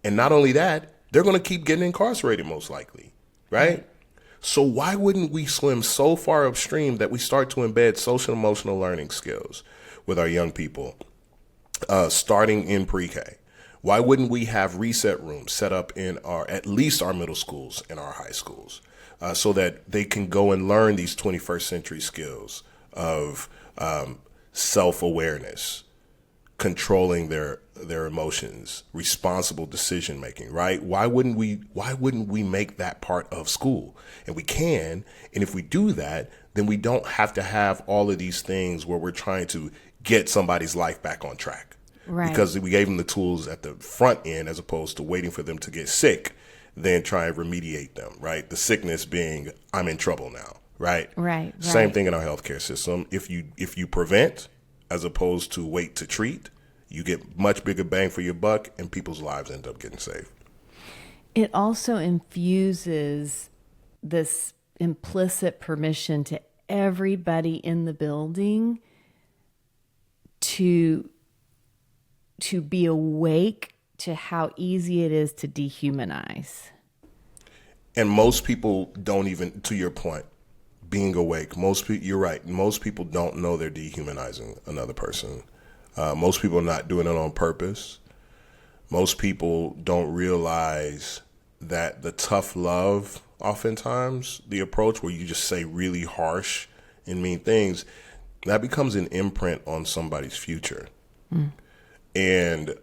And not only that, they're going to keep getting incarcerated most likely, right? So why wouldn't we swim so far upstream that we start to embed social emotional learning skills with our young people, starting in pre-K? Why wouldn't we have reset rooms set up in at least our middle schools and our high schools, so that they can go and learn these 21st century skills of self-awareness, controlling their emotions, responsible decision making, right? Why wouldn't we make that part of school? And we can. And if we do that, then we don't have to have all of these things where we're trying to get somebody's life back on track. Right. Because we gave them the tools at the front end as opposed to waiting for them to get sick, then try and remediate them, right? The sickness being, I'm in trouble now, right? Right. Same thing in our healthcare system. If you prevent as opposed to wait to treat, you get much bigger bang for your buck and people's lives end up getting saved. It also infuses this implicit permission to everybody in the building to be awake to how easy it is to dehumanize. And most people don't even, to your point, being awake, you're right. Most people don't know they're dehumanizing another person. Most people are not doing it on purpose. Most people don't realize that the tough love, oftentimes, the approach where you just say really harsh and mean things, that becomes an imprint on somebody's future. And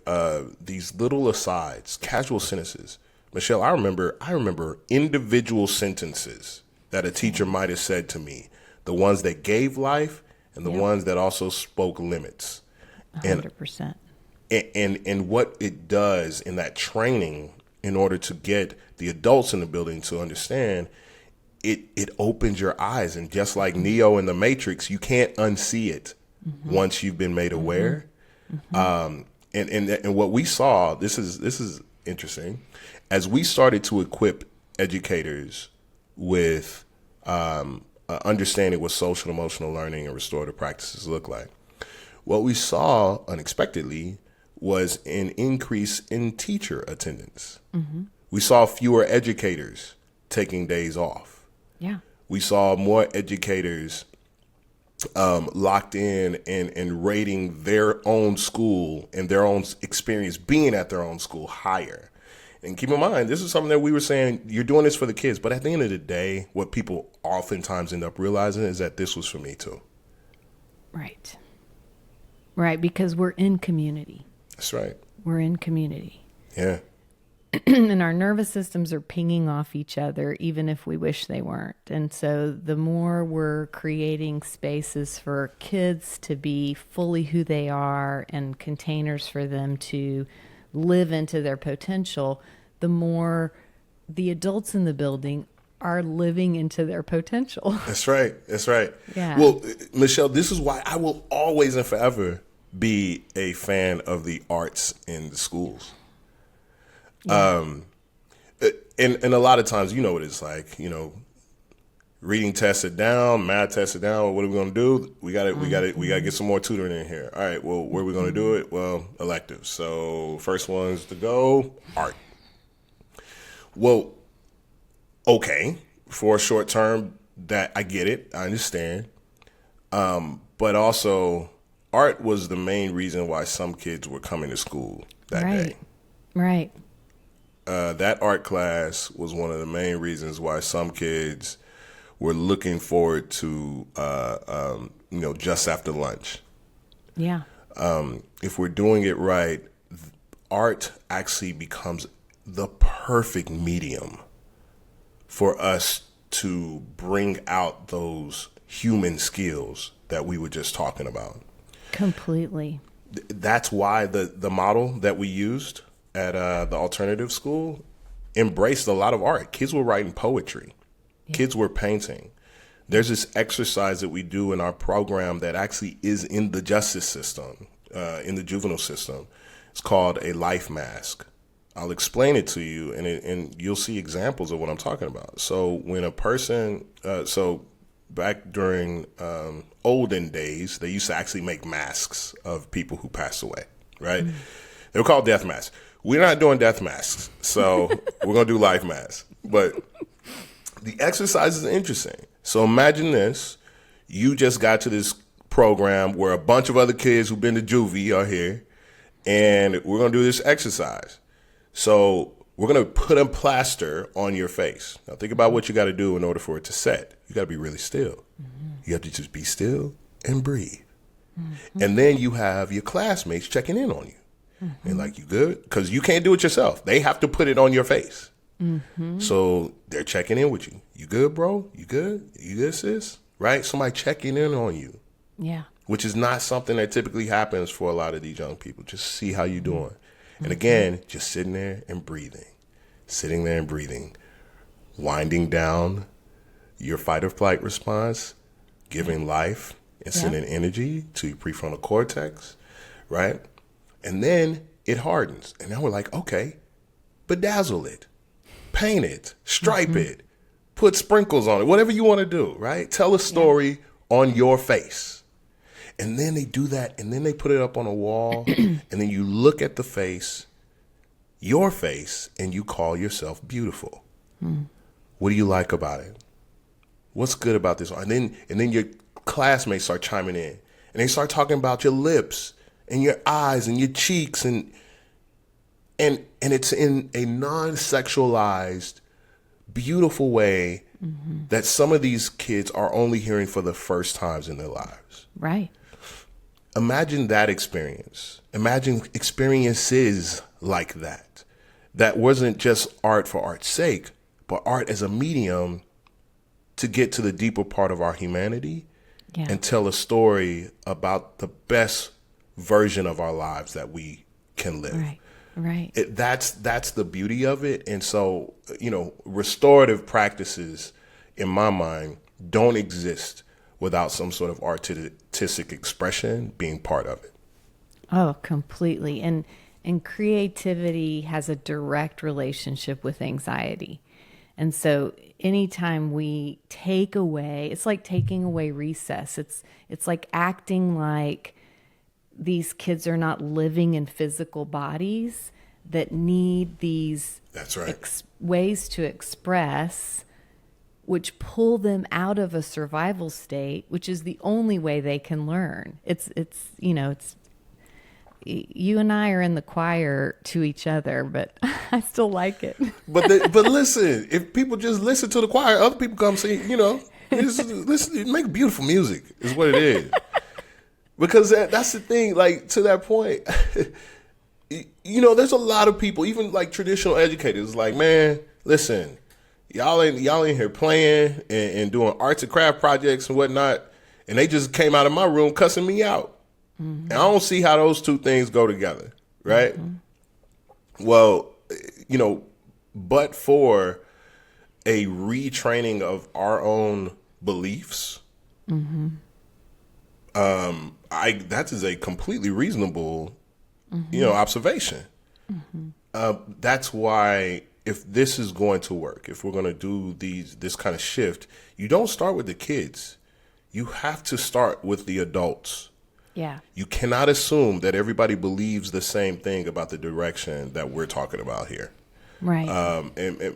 these little asides, casual sentences. Michelle, I remember individual sentences that a teacher might have said to me, the ones that gave life and the ones that also spoke limits. 100%. And what it does in that training, in order to get the adults in the building to understand, it opens your eyes. And just like Neo in the Matrix, you can't unsee it once you've been made aware. And what we saw, this is interesting, as we started to equip educators with understanding what social and emotional learning and restorative practices look like, what we saw unexpectedly was an increase in teacher attendance. We saw fewer educators taking days off. Yeah. We saw more educators locked in and rating their own school and their own experience being at their own school higher. And keep in mind, this is something that we were saying, you're doing this for the kids. But at the end of the day, what people oftentimes end up realizing is that this was for me too. Right. Right, because we're in community. That's right. We're in community. Yeah. And our nervous systems are pinging off each other, even if we wish they weren't. And so the more we're creating spaces for kids to be fully who they are and containers for them to live into their potential, the more the adults in the building are living into their potential. That's right. That's right. Yeah. Well, Michelle, this is why I will always and forever be a fan of the arts in the schools. Yeah. And a lot of times, you know what it's like, reading tested down, math tested down. What are we going to do? We got to get some more tutoring in here. All right. Well, where are we going to do it? Well, electives. So first ones to go, art. Well, okay, for a short term, that I get it. I understand. But also, art was the main reason why some kids were coming to school that day. Right. That art class was one of the main reasons why some kids were looking forward to, just after lunch. Yeah. If we're doing it right, art actually becomes the perfect medium for us to bring out those human skills that we were just talking about. Completely. That's why the model that we used at the alternative school embraced a lot of art. Kids were writing poetry. Yeah. Kids were painting. There's this exercise that we do in our program that actually is in the justice system, in the juvenile system. It's called a life mask. I'll explain it to you, and you'll see examples of what I'm talking about. So when a person, back during olden days, they used to actually make masks of people who passed away, right? Mm. They were called death masks. We're not doing death masks, so we're going to do life masks. But the exercise is interesting. So imagine this. You just got to this program where a bunch of other kids who've been to juvie are here, and we're going to do this exercise. So we're going to put a plaster on your face. Now think about what you got to do in order for it to set. You got to be really still. Mm-hmm. You have to just be still and breathe. Mm-hmm. And then you have your classmates checking in on you. Mm-hmm. And like, you good? Because you can't do it yourself. They have to put it on your face. Mm-hmm. So they're checking in with you. You good, bro? You good? You good, sis? Right? Somebody checking in on you. Yeah. which is not something that typically happens for a lot of these young people. Just see how you're doing. And again, just sitting there and breathing, winding down your fight or flight response, giving life and sending energy to your prefrontal cortex, right? And then it hardens. And now we're like, okay, bedazzle it, paint it, stripe it, put sprinkles on it, whatever you want to do, right? Tell a story on your face. And then they do that, and then they put it up on a wall, and then you look at the face, your face, and you call yourself beautiful. What do you like about it? What's good about this? And then your classmates start chiming in, and they start talking about your lips and your eyes and your cheeks, and it's in a non-sexualized, beautiful way that some of these kids are only hearing for the first times in their lives. Right. Imagine that experience. Imagine experiences like that. That wasn't just art for art's sake, but art as a medium to get to the deeper part of our humanity and tell a story about the best version of our lives that we can live. Right. That's the beauty of it. And so, restorative practices, in my mind, don't exist without some sort of artistic expression being part of it. Oh, completely. And creativity has a direct relationship with anxiety. And so anytime we take away, it's like taking away recess. It's like acting like these kids are not living in physical bodies that need these ways to express, which pull them out of a survival state, which is the only way they can learn. It's you and I are in the choir to each other, but I still like it. But listen, if people just listen to the choir, other people come see, listen, make beautiful music is what it is. Because that's the thing, like, to that point, there's a lot of people, even like traditional educators, like, man, listen, y'all in here playing and doing arts and craft projects and whatnot, and they just came out of my room cussing me out. And I don't see how those two things go together, right? Well, but for a retraining of our own beliefs, that is a completely reasonable, observation. That's why, if this is going to work, if we're going to do this kind of shift, you don't start with the kids. You have to start with the adults. Yeah. You cannot assume that everybody believes the same thing about the direction that we're talking about here. Right.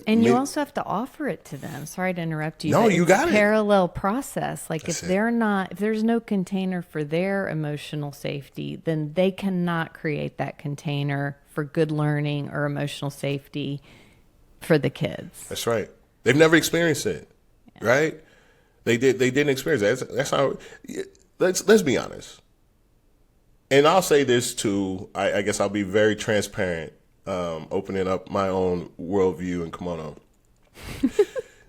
And you also have to offer it to them. Sorry to interrupt you. No, you got it. Parallel process. Like, if there's no container for their emotional safety, then they cannot create that container for good learning or emotional safety for the kids. That's right. They've never experienced it, right? They didn't experience it. That's how. Let's be honest. And I'll say this too. I guess I'll be very transparent, opening up my own worldview and come on.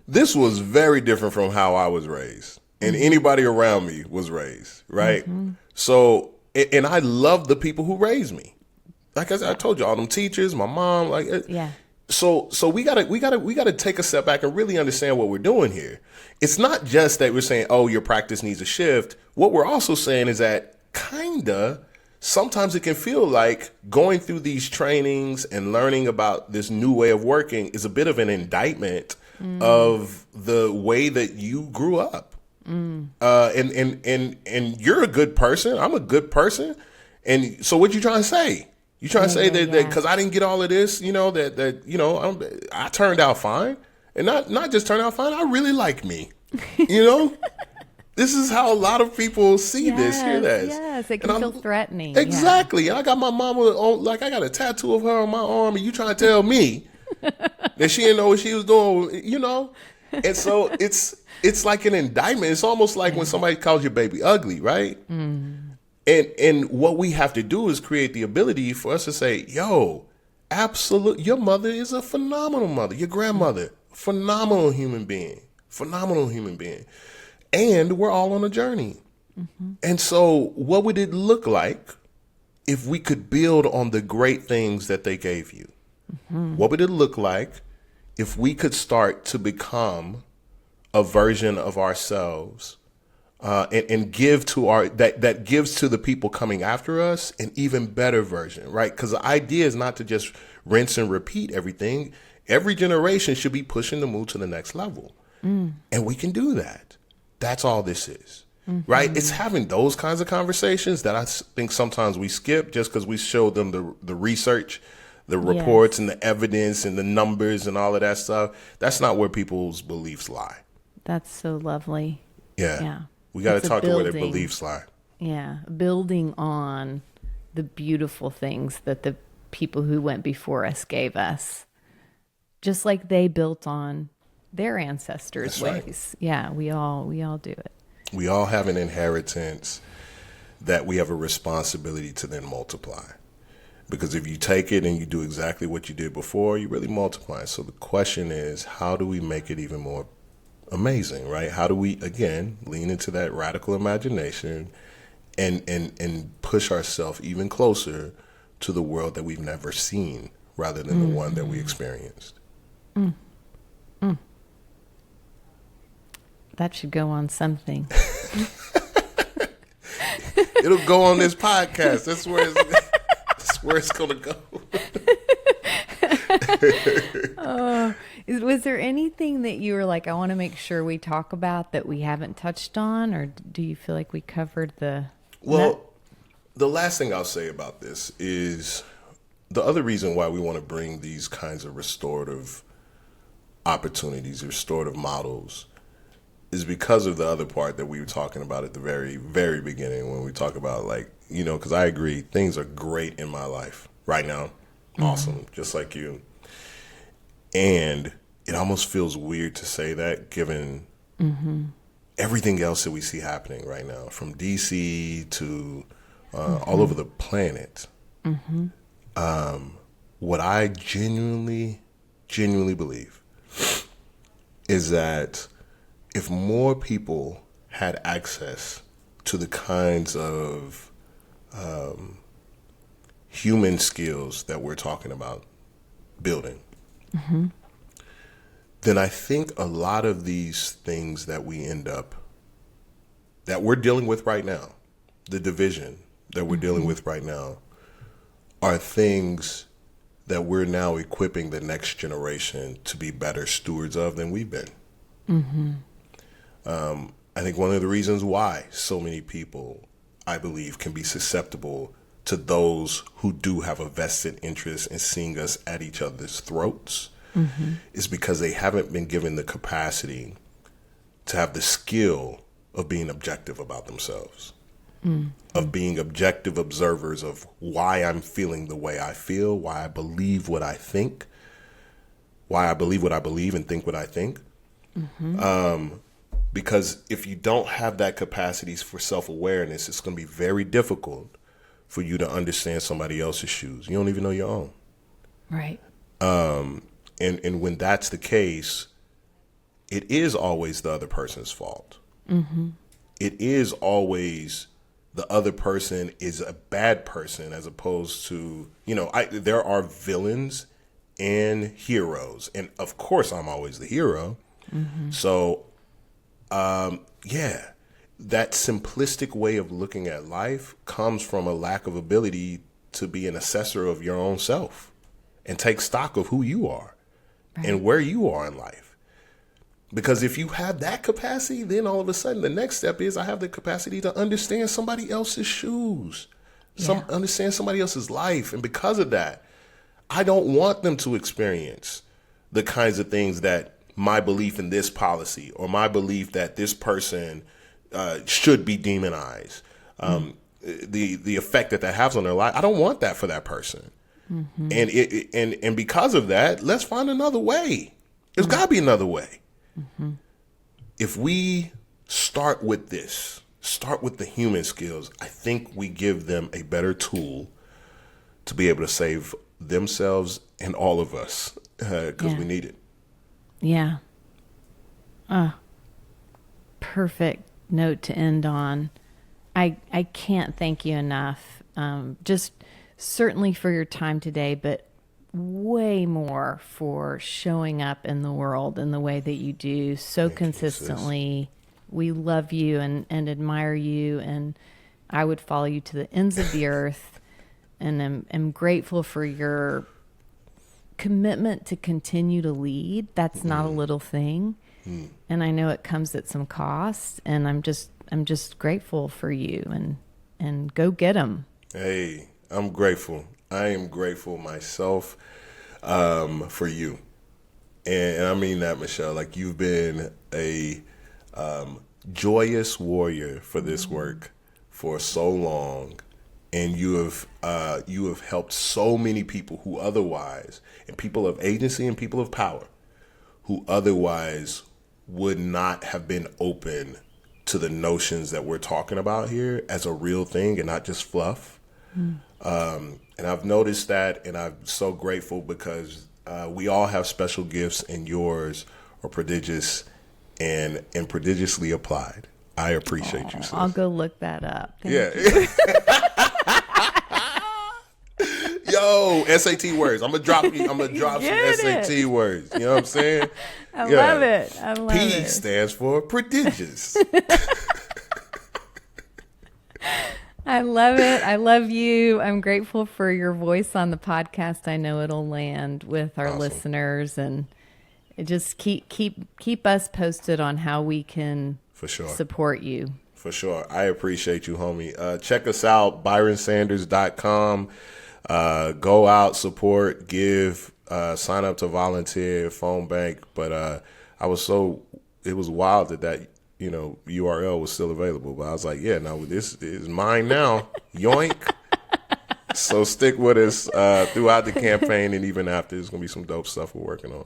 This was very different from how I was raised, and anybody around me was raised, right? So, and I love the people who raised me. Like I told you, all them teachers, my mom, like, So we gotta take a step back and really understand what we're doing here. It's not just that we're saying, oh, your practice needs a shift. What we're also saying is that sometimes it can feel like going through these trainings and learning about this new way of working is a bit of an indictment of the way that you grew up. And you're a good person. I'm a good person. And so what you trying to say? You trying to say that because I didn't get all of this, I turned out fine, and not just turned out fine. I really like me, This is how a lot of people see this, hear this. Yes, it can feel threatening. Exactly. And I got my mama I got a tattoo of her on my arm, and you trying to tell me that she didn't know what she was doing, And so it's like an indictment. It's almost like when somebody calls your baby ugly, right? And what we have to do is create the ability for us to say, yo, absolutely, your mother is a phenomenal mother. Your grandmother, phenomenal human being. And we're all on a journey. And so what would it look like if we could build on the great things that they gave you? What would it look like if we could start to become a version of ourselves and give to that gives to the people coming after us an even better version, right? Because the idea is not to just rinse and repeat everything. Every generation should be pushing to move to the next level. And we can do that. That's all this is, right? It's having those kinds of conversations that I think sometimes we skip just because we showed them the research, the reports and the evidence and the numbers and all of that stuff. That's not where people's beliefs lie. That's so lovely. Yeah. We got to talk to where their beliefs lie. Yeah. Building on the beautiful things that the people who went before us gave us, just like they built on their ancestors' That's ways. Right. Yeah. We all do it. We all have an inheritance that we have a responsibility to then multiply. Because if you take it and you do exactly what you did before, you really multiply. So the question is, how do we make it even more amazing, right? How do we, again, lean into that radical imagination and push ourselves even closer to the world that we've never seen rather than the one that we experienced? That should go on something. It'll go on this podcast. That's where it's going to go. Was there anything that you were like, I want to make sure we talk about that we haven't touched on, or do you feel like we covered the... Well, the last thing I'll say about this is the other reason why we want to bring these kinds of restorative opportunities, restorative models, is because of the other part that we were talking about at the very, very beginning when we talk about, like, you know, because I agree, things are great in my life right now. Awesome, just like you. And it almost feels weird to say that given everything else that we see happening right now, from DC to all over the planet. What I genuinely believe is that if more people had access to the kinds of human skills that we're talking about building, then I think a lot of these things that we're dealing with right now, the division that we're dealing with right now, are things that we're now equipping the next generation to be better stewards of than we've been. I think one of the reasons why so many people, I believe, can be susceptible to those who do have a vested interest in seeing us at each other's throats is because they haven't been given the capacity to have the skill of being objective about themselves, of being objective observers of why I'm feeling the way I feel, why I believe what I think, why I believe what I believe and think what I think. Because if you don't have that capacity for self-awareness, it's going to be very difficult for you to understand somebody else's shoes. You don't even know your own. Right. And when that's the case, it is always the other person's fault. It is always the other person is a bad person as opposed to, you know, there are villains and heroes. And of course, I'm always the hero. So, that simplistic way of looking at life comes from a lack of ability to be an assessor of your own self and take stock of who you are and where you are in life. Because if you have that capacity, then all of a sudden the next step is I have the capacity to understand somebody else's shoes, understand somebody else's life. And because of that, I don't want them to experience the kinds of things that my belief in this policy or my belief that this person should be demonized, the effect that has on their life. I don't want that for that person. And because of that, let's find another way. There's got to be another way. If we start with the human skills, I think we give them a better tool to be able to save themselves and all of us because we need it. Yeah. Perfect note to end on. I can't thank you enough. Just certainly for your time today, but way more for showing up in the world in the way that you do so Thank you, sis. consistently. We love you and admire you, and I would follow you to the ends of the earth, and am grateful for your commitment to continue to lead. That's not a little thing. And I know it comes at some cost, and I'm just grateful for you, and go get them. Hey, I'm grateful. I am grateful myself for you. And I mean that, Michelle. Like, you've been a joyous warrior for this work for so long. And you have helped so many people who otherwise, and people of agency and people of power, who otherwise would not have been open to the notions that we're talking about here as a real thing and not just fluff. And I've noticed that, and I'm so grateful because we all have special gifts, and yours are prodigious and prodigiously applied. I appreciate you, sis. I'll go look that up. Yeah. Yo, SAT words. I'm gonna drop some SAT words. You know what I'm saying? I love it. I love P it. stands for prodigious. I love it. I love you. I'm grateful for your voice on the podcast. I know it'll land with our listeners, and it just keep us posted on how we can For sure. support you. For sure. I appreciate you, homie. Check us out, ByronSanders.com. Go out, support, give, sign up to volunteer, phone bank. But it was wild that URL was still available. But I was like, yeah, no, this is mine now. Yoink. So stick with us throughout the campaign, and even after. There's going to be some dope stuff we're working on.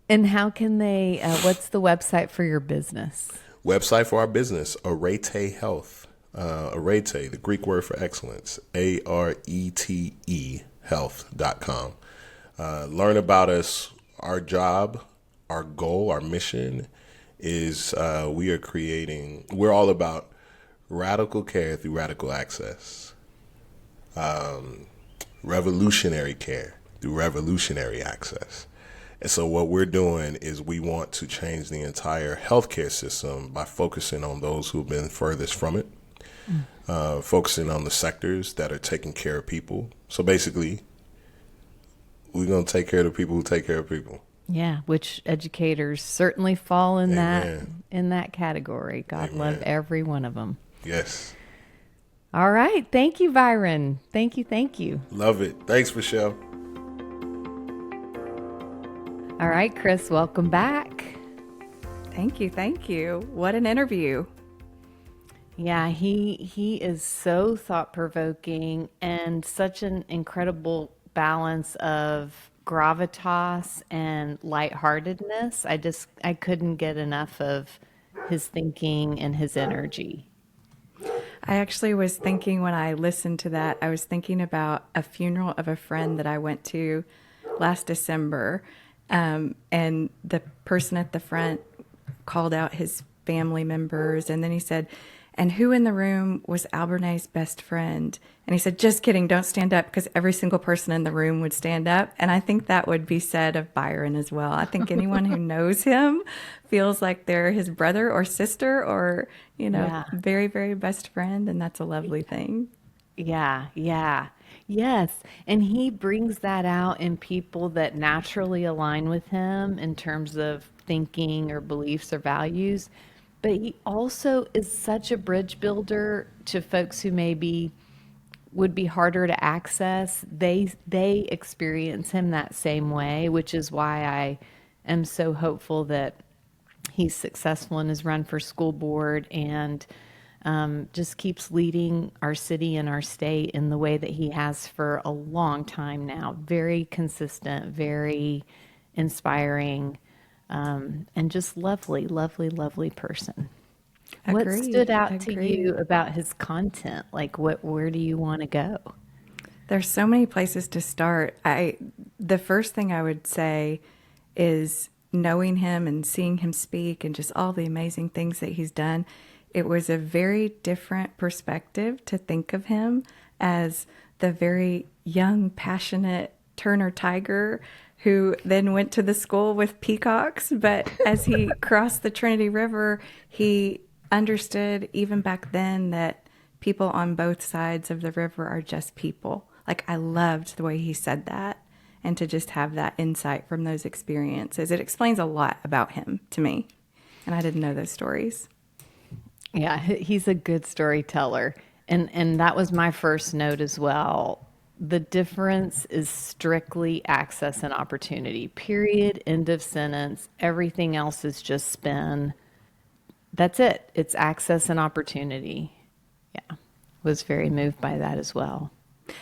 And how can they, what's the website for your business? Website for our business, Arete Health. Arete, the Greek word for excellence, ARETE health.com. Learn about us. Our job, our goal, our mission is we're all about radical care through radical access. Revolutionary care through revolutionary access. And so what we're doing is we want to change the entire healthcare system by focusing on those who've been furthest from it, focusing on the sectors that are taking care of people. So basically, we're going to take care of the people who take care of people. Yeah, which educators certainly fall in Amen. that category. God Amen. love every one of them. Yes. All right. Thank you, Byron. Thank you. Love it. Thanks, Michelle. All right, Chris, welcome back. Thank you. What an interview. Yeah, he is so thought-provoking and such an incredible balance of gravitas and lightheartedness. I couldn't get enough of his thinking and his energy. I actually was thinking when I listened to that, I was thinking about a funeral of a friend that I went to last December. And the person at the front called out his family members. And then he said, and who in the room was Albernae's best friend? And he said, just kidding, don't stand up, because every single person in the room would stand up. And I think that would be said of Byron as well. I think anyone who knows him feels like they're his brother or sister or, very, very best friend. And that's a lovely thing. Yeah. Yes. And he brings that out in people that naturally align with him in terms of thinking or beliefs or values. But he also is such a bridge builder to folks who maybe would be harder to access. They experience him that same way, which is why I am so hopeful that he's successful in his run for school board and just keeps leading our city and our state in the way that he has for a long time now. Very consistent, very inspiring, and just lovely person. What stood out to you about his content? Like, where do you want to go? There's so many places to start. The first thing I would say is knowing him and seeing him speak and just all the amazing things that he's done. it was a very different perspective to think of him as the very young, passionate Turner Tiger who then went to the school with peacocks. But as he crossed the Trinity River, he understood even back then that people on both sides of the river are just people. Like, I loved the way he said that, and to just have that insight from those experiences. It explains a lot about him to me, and I didn't know those stories. Yeah, he's a good storyteller. And that was my first note as well. The difference is strictly access and opportunity. Period. End of sentence. Everything else is just spin. That's it. It's access and opportunity. Yeah. Was very moved by that as well.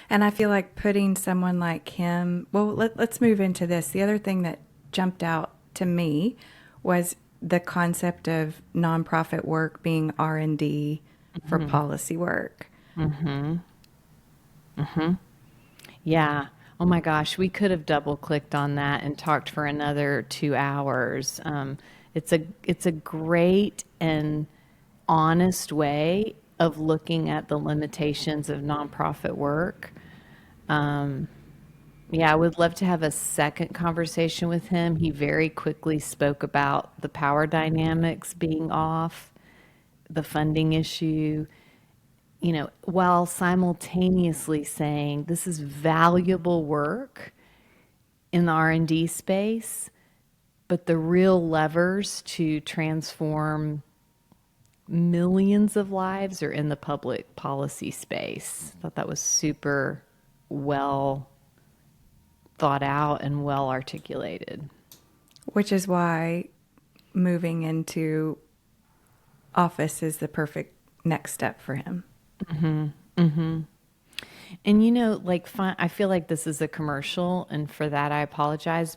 And I feel like putting someone like him, well, let's move into this. The other thing that jumped out to me was the concept of nonprofit work being R&D for policy work. Yeah. Oh my gosh, we could have double clicked on that and talked for another 2 hours. It's a great and honest way of looking at the limitations of nonprofit work. Yeah, I would love to have a second conversation with him. He very quickly spoke about the power dynamics being off, the funding issue, while simultaneously saying this is valuable work in the R&D space, but the real levers to transform millions of lives are in the public policy space. I thought that was super well thought out and well articulated. Which is why moving into office is the perfect next step for him. And I feel like this is a commercial, and for that I apologize,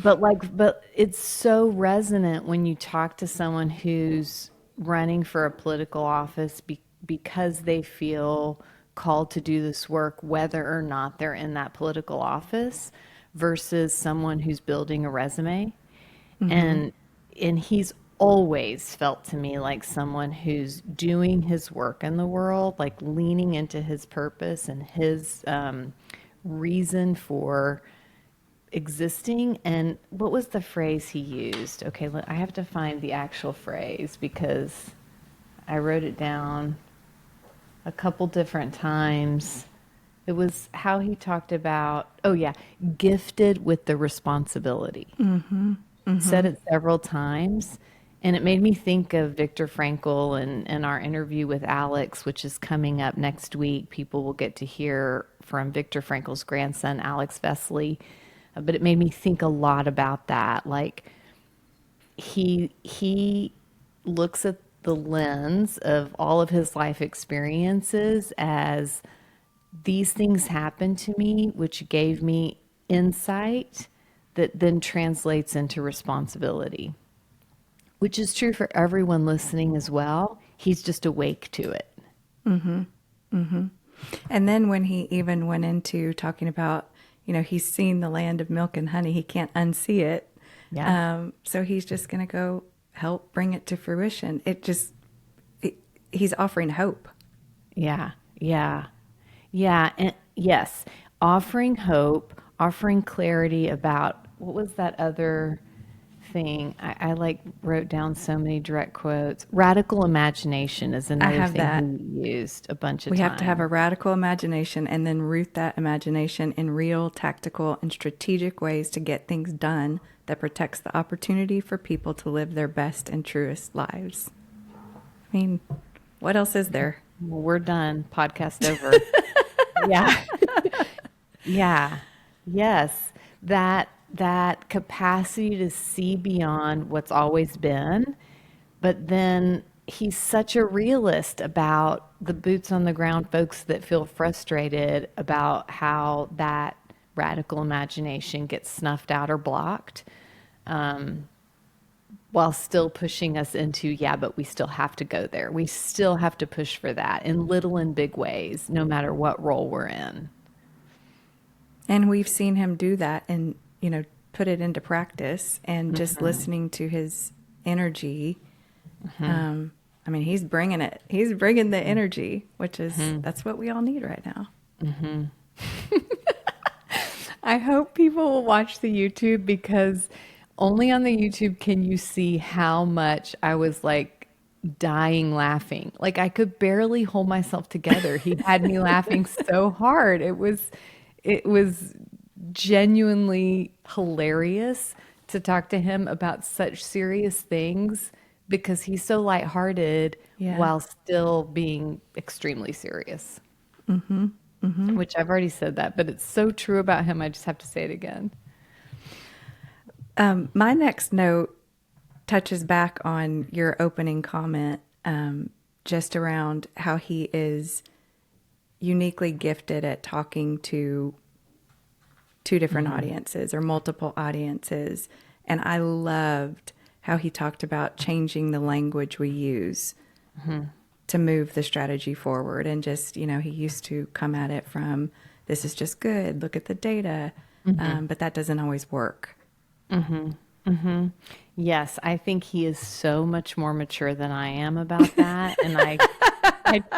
but it's so resonant when you talk to someone who's running for a political office because they feel called to do this work, whether or not they're in that political office, versus someone who's building a resume. And he's always felt to me like someone who's doing his work in the world, like leaning into his purpose and his reason for existing. And what was the phrase he used? Okay, I have to find the actual phrase because I wrote it down a couple different times. It was how he talked about, gifted with the responsibility. Said it several times. And it made me think of Viktor Frankl and our interview with Alex, which is coming up next week. People will get to hear from Viktor Frankl's grandson, Alex Vesely. But it made me think a lot about that. Like, he looks at the lens of all of his life experiences as these things happened to me, which gave me insight that then translates into responsibility, which is true for everyone listening as well. He's just awake to it. And then when he even went into talking about, he's seen the land of milk and honey, he can't unsee it. Yeah. So he's just going to go help bring it to fruition. He's offering hope. Yeah. And yes, offering hope, offering clarity about, what was that other thing? I wrote down so many direct quotes. Radical imagination is another thing he used a bunch of times. We have to have a radical imagination and then root that imagination in real, tactical, and strategic ways to get things done that protects the opportunity for people to live their best and truest lives. I mean, what else is there? Well, we're done. Podcast over. Yeah. Yes. That capacity to see beyond what's always been, but then he's such a realist about the boots on the ground folks that feel frustrated about how that radical imagination gets snuffed out or blocked, while still pushing us into, but we still have to go there. We still have to push for that in little and big ways, no matter what role we're in. And we've seen him do that and, put it into practice, and just listening to his energy. mean, he's bringing it. He's bringing the energy, which is, that's what we all need right now. I hope people will watch the YouTube, because only on the YouTube can you see how much I was like dying laughing. Like I could barely hold myself together. He had me laughing so hard. It was genuinely hilarious to talk to him about such serious things, because he's so lighthearted while still being extremely serious. Which I've already said that, but it's so true about him. I just have to say it again. My next note touches back on your opening comment, just around how he is uniquely gifted at talking to two different audiences or multiple audiences. And I loved how he talked about changing the language we use to move the strategy forward. And just, he used to come at it from, this is just good, look at the data. But that doesn't always work. Yes, I think he is so much more mature than I am about that. And I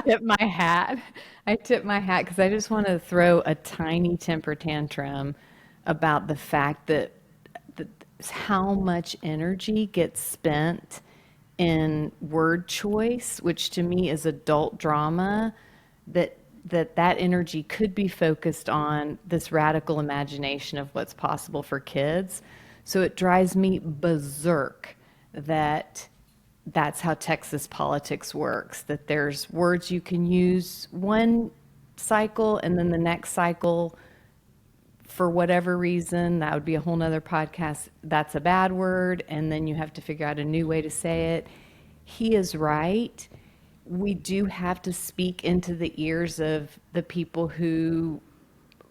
tip my hat. I tip my hat, because I just want to throw a tiny temper tantrum about the fact that how much energy gets spent in word choice, which to me is adult drama, that energy could be focused on this radical imagination of what's possible for kids. So it drives me berserk that that's how Texas politics works, that there's words you can use one cycle, and then the next cycle, for whatever reason, that would be a whole nother podcast, that's a bad word, and then you have to figure out a new way to say it. He is right. We do have to speak into the ears of the people who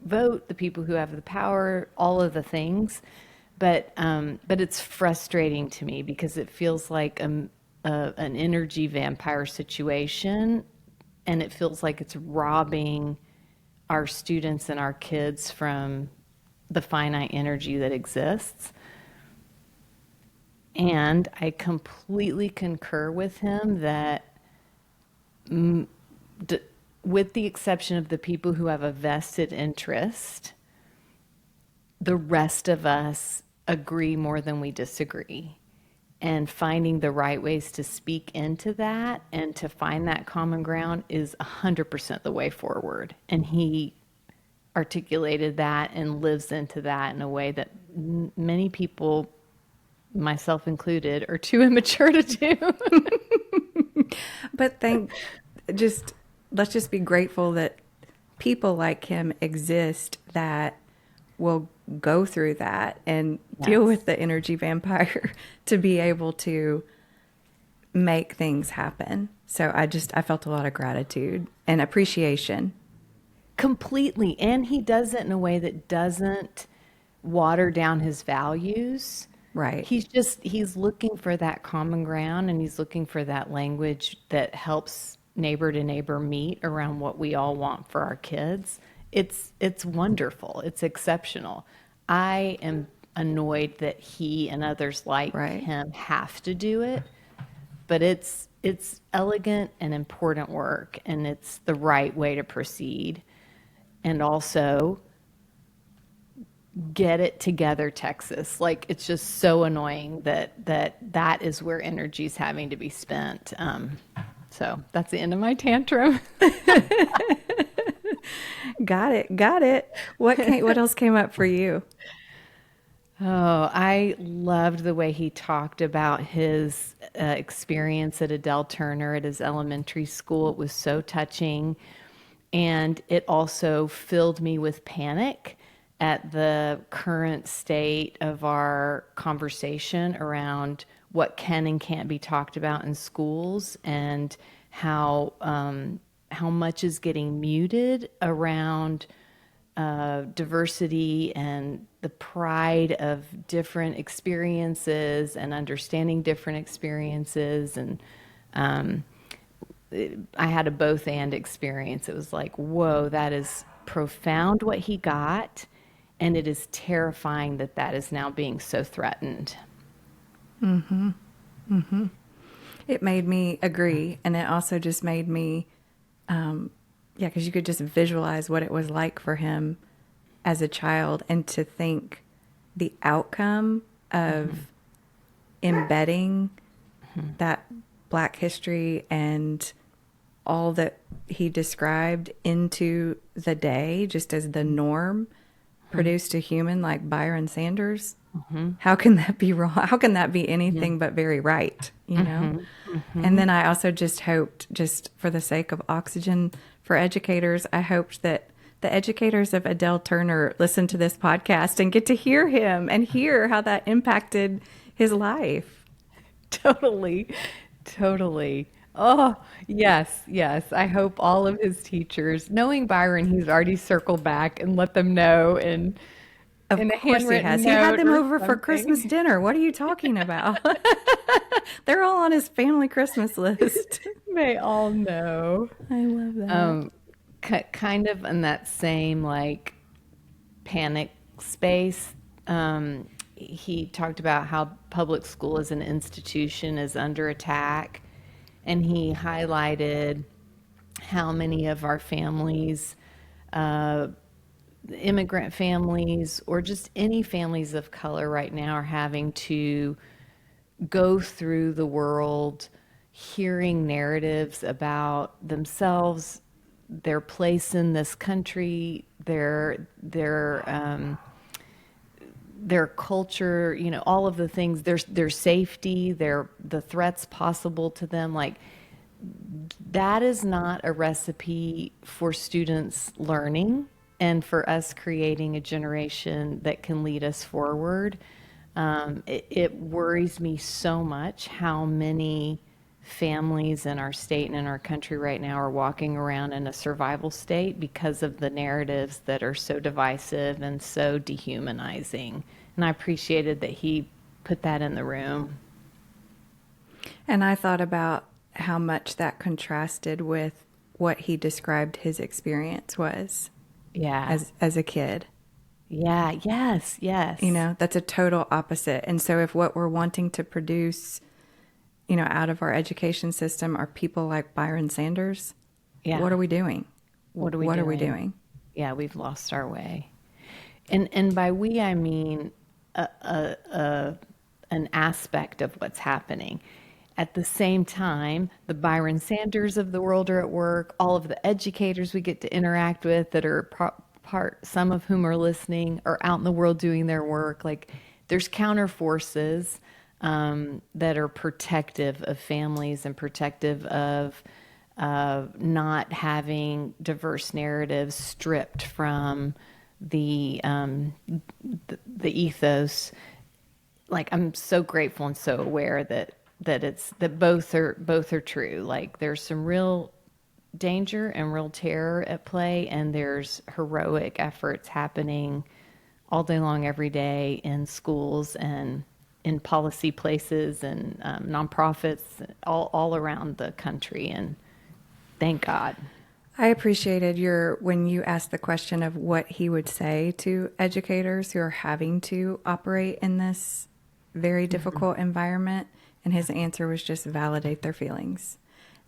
vote, the people who have the power, all of the things. But it's frustrating to me, because it feels like an energy vampire situation, and it feels like it's robbing our students and our kids from the finite energy that exists. And I completely concur with him that, with the exception of the people who have a vested interest, the rest of us agree more than we disagree. And finding the right ways to speak into that and to find that common ground is 100% the way forward. And he articulated that and lives into that in a way that many people, myself included, are too immature to do. But let's just be grateful that people like him exist that will go through that and deal with the energy vampire to be able to make things happen. So I felt a lot of gratitude and appreciation. Completely. And he does it in a way that doesn't water down his values. Right. He's looking for that common ground, and he's looking for that language that helps neighbor to neighbor meet around what we all want for our kids. It's wonderful. It's exceptional. I am annoyed that he and others like him have to do it, but it's elegant and important work, and it's the right way to proceed. And also, get it together, Texas. Like, it's just so annoying that is where energy is having to be spent. So that's the end of my tantrum. Got it. What else came up for you? Oh, I loved the way he talked about his experience at Adele Turner at his elementary school. It was so touching. And it also filled me with panic at the current state of our conversation around what can and can't be talked about in schools, and how much is getting muted around diversity and the pride of different experiences and understanding different experiences. And I had a both and experience. It was like, whoa, that is profound what he got. And it is terrifying that is now being so threatened. It made me agree. And it also just made me, yeah, because you could just visualize what it was like for him as a child, and to think the outcome of embedding that Black history and all that he described into the day just as the norm produced a human like Byron Sanders. How can that be wrong? How can that be anything but very right, you know? And then I also just hoped, just for the sake of Oxygen for Educators, I hoped that the educators of Adele Turner listen to this podcast and get to hear him and hear how that impacted his life. Totally. Totally. Oh, yes, yes. I hope all of his teachers, knowing Byron, he's already circled back and let them know Of in a course he handwritten has. He had note them or over for Christmas something. dinner. What are you talking about? They're all on his family Christmas list. They all know. I love that. Kind of in that same like panic space. He talked about how public school as an institution is under attack, and he highlighted how many of our families, immigrant families, or just any families of color right now, are having to go through the world hearing narratives about themselves, their place in this country, their culture, you know, all of the things, their safety, the threats possible to them. Like, that is not a recipe for students learning and for us creating a generation that can lead us forward. It worries me so much how many families in our state and in our country right now are walking around in a survival state because of the narratives that are so divisive and so dehumanizing. And I appreciated that he put that in the room. And I thought about how much that contrasted with what he described his experience was Yeah. as a kid. Yeah. Yes. Yes. You know, that's a total opposite. And so if what we're wanting to produce, you know, out of our education system are people like Byron Sanders, Yeah. what are we doing? What are we doing? Yeah, we've lost our way. And by we, I mean an aspect of what's happening. At the same time, the Byron Sanders of the world are at work. All of the educators we get to interact with that are some of whom are listening, are out in the world doing their work. Like, there's counter forces that are protective of families and protective of not having diverse narratives stripped from the ethos. Like, I'm so grateful and so aware that both are true. Like, there's some real danger and real terror at play, and there's heroic efforts happening all day long, every day, in schools and in policy places and nonprofits all around the country. And thank God. I appreciated when you asked the question of what he would say to educators who are having to operate in this very difficult environment. And his answer was just validate their feelings.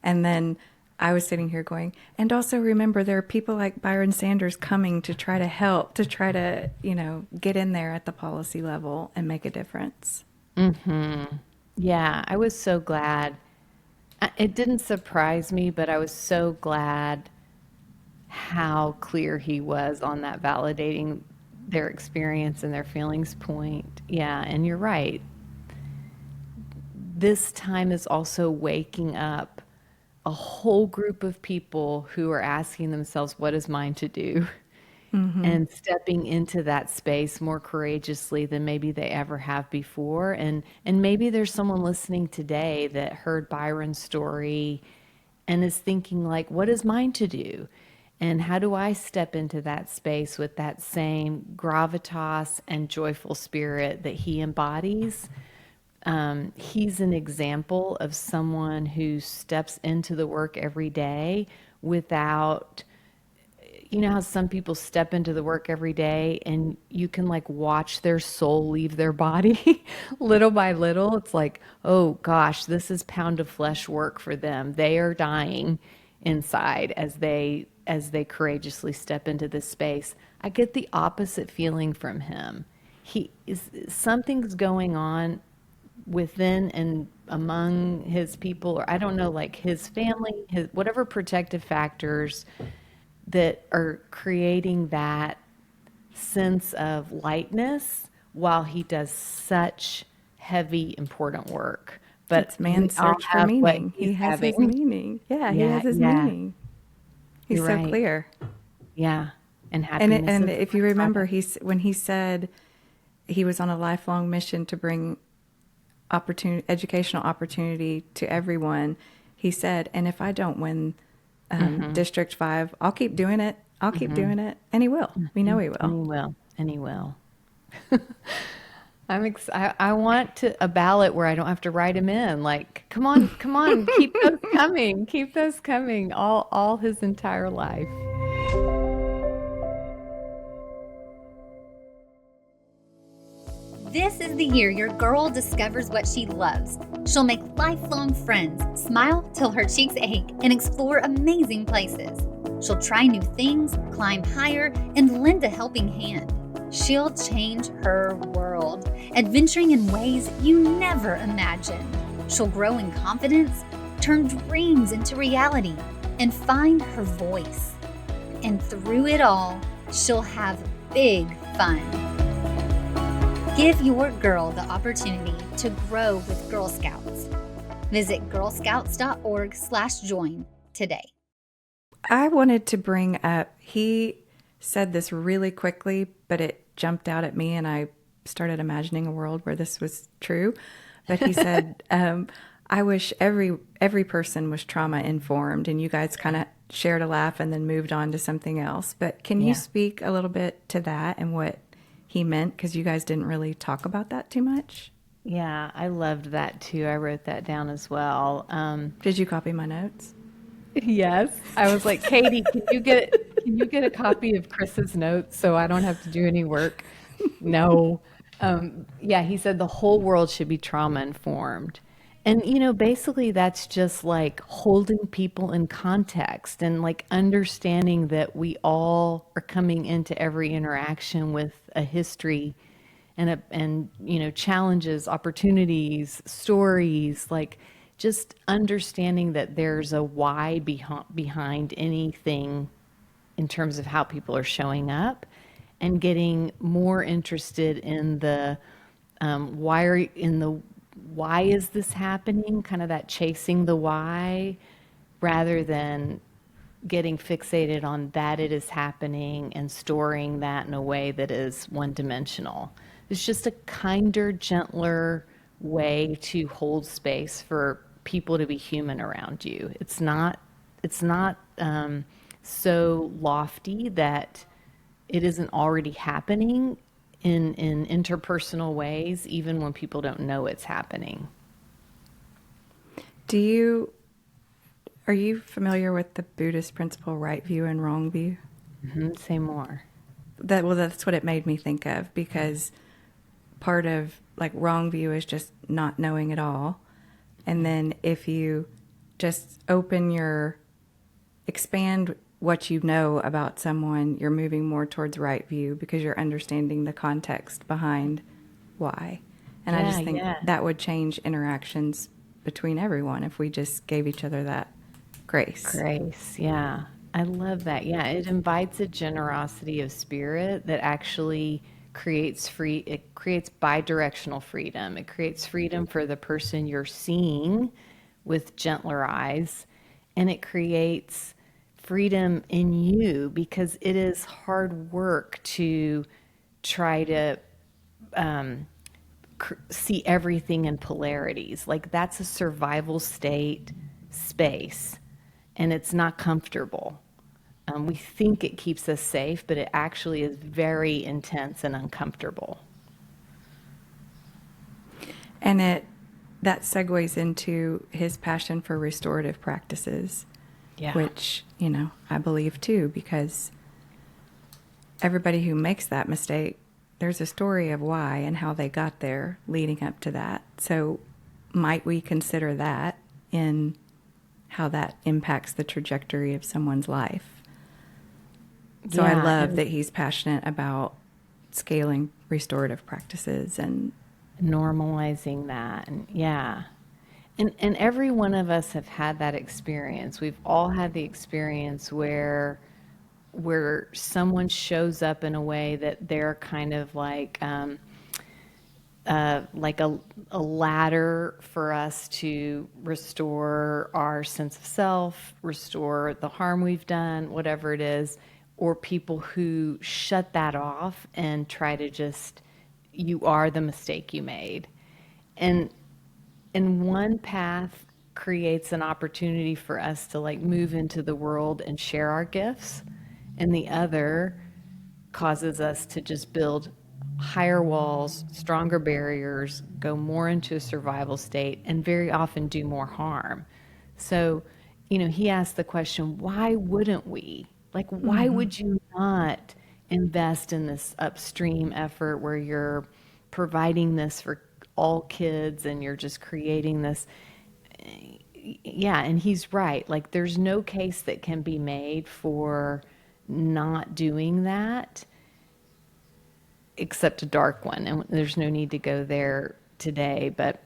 And then I was sitting here going, and also remember there are people like Byron Sanders coming to try to help, to try to, you know, get in there at the policy level and make a difference. Yeah, I was so glad. It didn't surprise me, but I was so glad how clear he was on that validating their experience and their feelings point. Yeah, and you're right. This time is also waking up a whole group of people who are asking themselves, what is mine to do? And stepping into that space more courageously than maybe they ever have before. And maybe there's someone listening today that heard Byron's story and is thinking, like, what is mine to do? And how do I step into that space with that same gravitas and joyful spirit that he embodies? He's an example of someone who steps into the work every day without, you know how some people step into the work every day and you can like watch their soul leave their body little by little. It's like, oh gosh, this is pound of flesh work for them. They are dying inside as they courageously step into this space. I get the opposite feeling from him. He is something's going on within and among his people, or I don't know, like his family, his whatever protective factors that are creating that sense of lightness while he does such heavy, important work. But It's man's we all search for have what meaning. He he's has his having. meaning. Yeah, he Yeah, has his yeah, meaning. He's you're so right. clear. Yeah, and And happiness and is if you what remember, it's when he said he was on a lifelong mission to bring educational opportunity to everyone, he said, and if I don't win District 5, I'll keep doing it. I'll keep doing it. And he will. We know he and will. he will, and he will. I want a ballot where I don't have to write him in. Like, come on, keep those coming, all his entire life. This is the year your girl discovers what she loves. She'll make lifelong friends, smile till her cheeks ache, and explore amazing places. She'll try new things, climb higher, and lend a helping hand. She'll change her world, adventuring in ways you never imagined. She'll grow in confidence, turn dreams into reality, and find her voice. And through it all, she'll have big fun. Give your girl the opportunity to grow with Girl Scouts. Visit girlscouts.org/join today. I wanted to bring up, he said this really quickly, but it jumped out at me and I started imagining a world where this was true. But he said, I wish every person was trauma informed, and you guys kind of shared a laugh and then moved on to something else. But can you speak a little bit to that and what he meant? Because you guys didn't really talk about that too much. Yeah, I loved that too. I wrote that down as well. Did you copy my notes? Yes, I was like, Katie, can you get a copy of Chris's notes so I don't have to do any work? No. Yeah, he said the whole world should be trauma informed. And, basically that's just like holding people in context and like understanding that we all are coming into every interaction with a history and challenges, opportunities, stories, like just understanding that there's a why behind anything in terms of how people are showing up, and getting more interested in the why is this happening, kind of that chasing the why, rather than getting fixated on that it is happening and storing that in a way that is one-dimensional. It's just a kinder, gentler way to hold space for people to be human around you. It's not so lofty that it isn't already happening in interpersonal ways, even when people don't know it's happening. Are you familiar with the Buddhist principle, right view and wrong view? Mm-hmm. Say more. That's what it made me think of, because part of like wrong view is just not knowing at all. And then if you just expand what you know about someone, you're moving more towards right view because you're understanding the context behind why. And I just think that would change interactions between everyone if we just gave each other that grace. Grace, yeah. I love that. Yeah, it invites a generosity of spirit that actually creates bidirectional freedom. It creates freedom for the person you're seeing with gentler eyes, and it creates freedom in you, because it is hard work to try to see everything in polarities. Like that's a survival state space, and it's not comfortable. We think it keeps us safe, but it actually is very intense and uncomfortable. And that segues into his passion for restorative practices, which, I believe too, because everybody who makes that mistake, there's a story of why and how they got there leading up to that. So might we consider that in how that impacts the trajectory of someone's life? So I love that he's passionate about scaling restorative practices and normalizing that. And and every one of us have had that experience. We've all had the experience where someone shows up in a way that they're kind of like a ladder for us to restore our sense of self, restore the harm we've done, whatever it is, or people who shut that off and try to just, you are the mistake you made. And one path creates an opportunity for us to like move into the world and share our gifts, and the other causes us to just build higher walls, stronger barriers, go more into a survival state, and very often do more harm. So, he asked the question, why wouldn't we? Like, why would you not invest in this upstream effort where you're providing this for all kids and you're just creating this? Yeah, and he's right. Like, there's no case that can be made for not doing that, except a dark one. And there's no need to go there today. But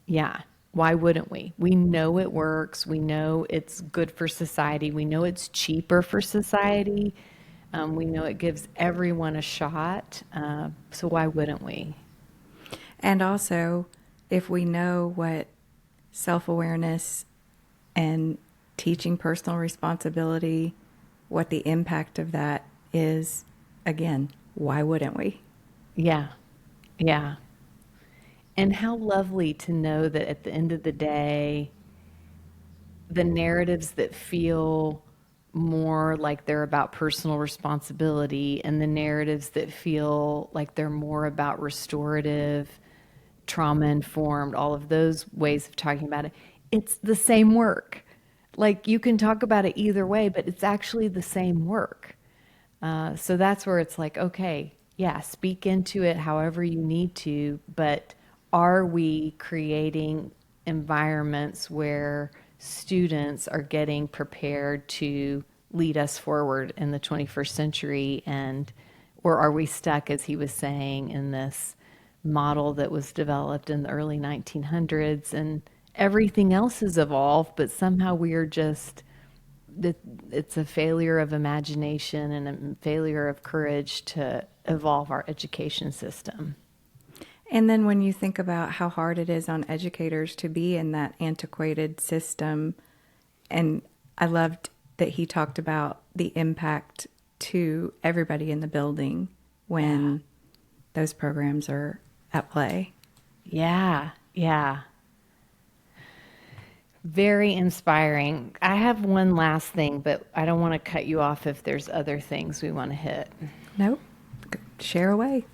yeah, why wouldn't we? We know it works. We know it's good for society. We know it's cheaper for society. We know it gives everyone a shot. So why wouldn't we? And also, if we know what self-awareness and teaching personal responsibility, what the impact of that is, again, why wouldn't we? Yeah. And how lovely to know that at the end of the day, the narratives that feel more like they're about personal responsibility and the narratives that feel like they're more about restorative, trauma-informed, all of those ways of talking about it, it's the same work. Like, you can talk about it either way, but it's actually the same work. So that's where it's like, okay, yeah, speak into it however you need to, but are we creating environments where students are getting prepared to lead us forward in the 21st century? Or are we stuck, as he was saying, in this model that was developed in the early 1900s, and everything else has evolved, but somehow we are just, it's a failure of imagination and a failure of courage to evolve our education system. And then when you think about how hard it is on educators to be in that antiquated system, and I loved that he talked about the impact to everybody in the building when those programs are at play. Yeah. Very inspiring. I have one last thing, but I don't want to cut you off if there's other things we want to hit. Nope. Share away.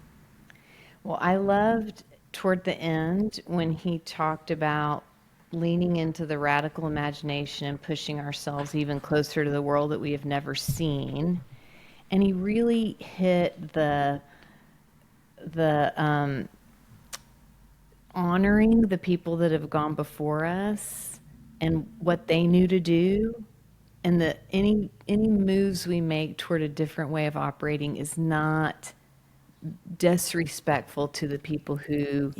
Well, I loved toward the end when he talked about leaning into the radical imagination and pushing ourselves even closer to the world that we have never seen. And he really hit the honoring the people that have gone before us and what they knew to do, and that any moves we make toward a different way of operating is not disrespectful to the people who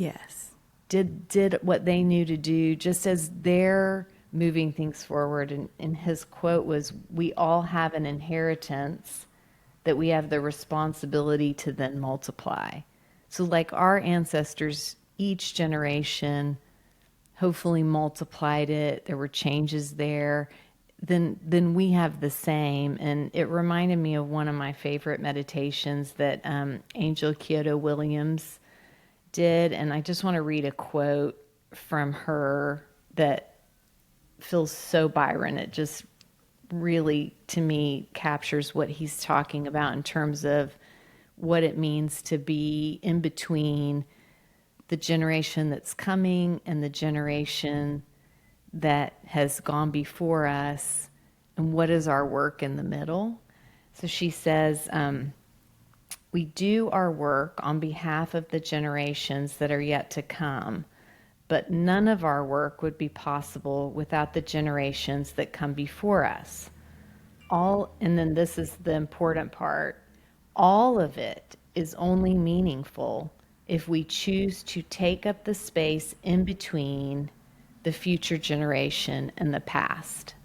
did what they knew to do, just as they're moving things forward. And his quote was, we all have an inheritance that we have the responsibility to then multiply. So like our ancestors, each generation hopefully multiplied it. There were changes there. Then we have the same. And it reminded me of one of my favorite meditations that Angel Kyoto Williams did. And I just want to read a quote from her that feels so Byron. It just really, to me, captures what he's talking about in terms of what it means to be in between the generation that's coming and the generation that has gone before us, and what is our work in the middle. So she says, we do our work on behalf of the generations that are yet to come, but none of our work would be possible without the generations that come before us. And then this is the important part, all of it is only meaningful if we choose to take up the space in between the future generation and the past.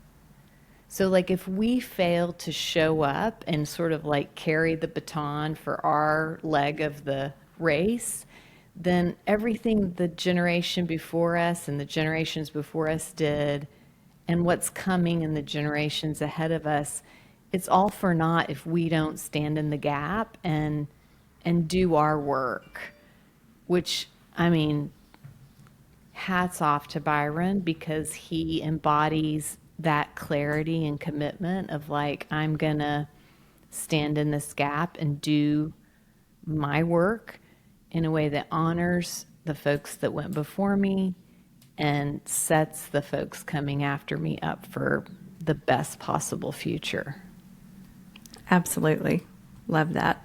So like if we fail to show up and sort of like carry the baton for our leg of the race, then everything the generation before us and the generations before us did and what's coming in the generations ahead of us, it's all for naught if we don't stand in the gap and do our work. Which, I mean, hats off to Byron, because he embodies that clarity and commitment of like, I'm gonna stand in this gap and do my work in a way that honors the folks that went before me and sets the folks coming after me up for the best possible future. Absolutely. Love that.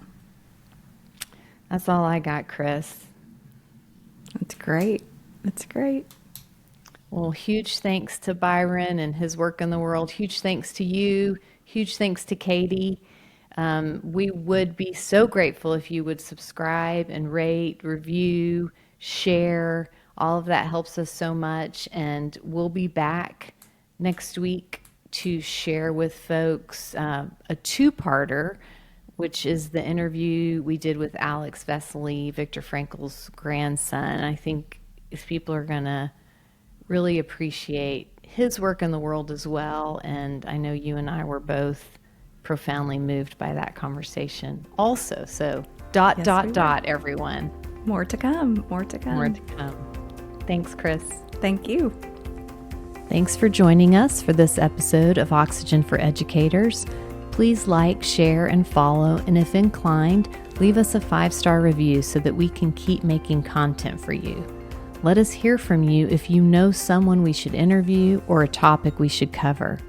That's all I got, Chris. That's great. That's great. Well, huge thanks to Byron and his work in the world. Huge thanks to you. Huge thanks to Katie. We would be so grateful if you would subscribe and rate, review, share. All of that helps us so much. And we'll be back next week to share with folks a two-parter, which is the interview we did with Alex Vesely, Viktor Frankl's grandson. I think if people are going to really appreciate his work in the world as well. And I know you and I were both profoundly moved by that conversation also. So everyone. More to come. More to come. More to come. Thanks, Chris. Thank you. Thanks for joining us for this episode of Oxygen for Educators. Please like, share, and follow, and if inclined, leave us a 5-star review so that we can keep making content for you. Let us hear from you if you know someone we should interview or a topic we should cover.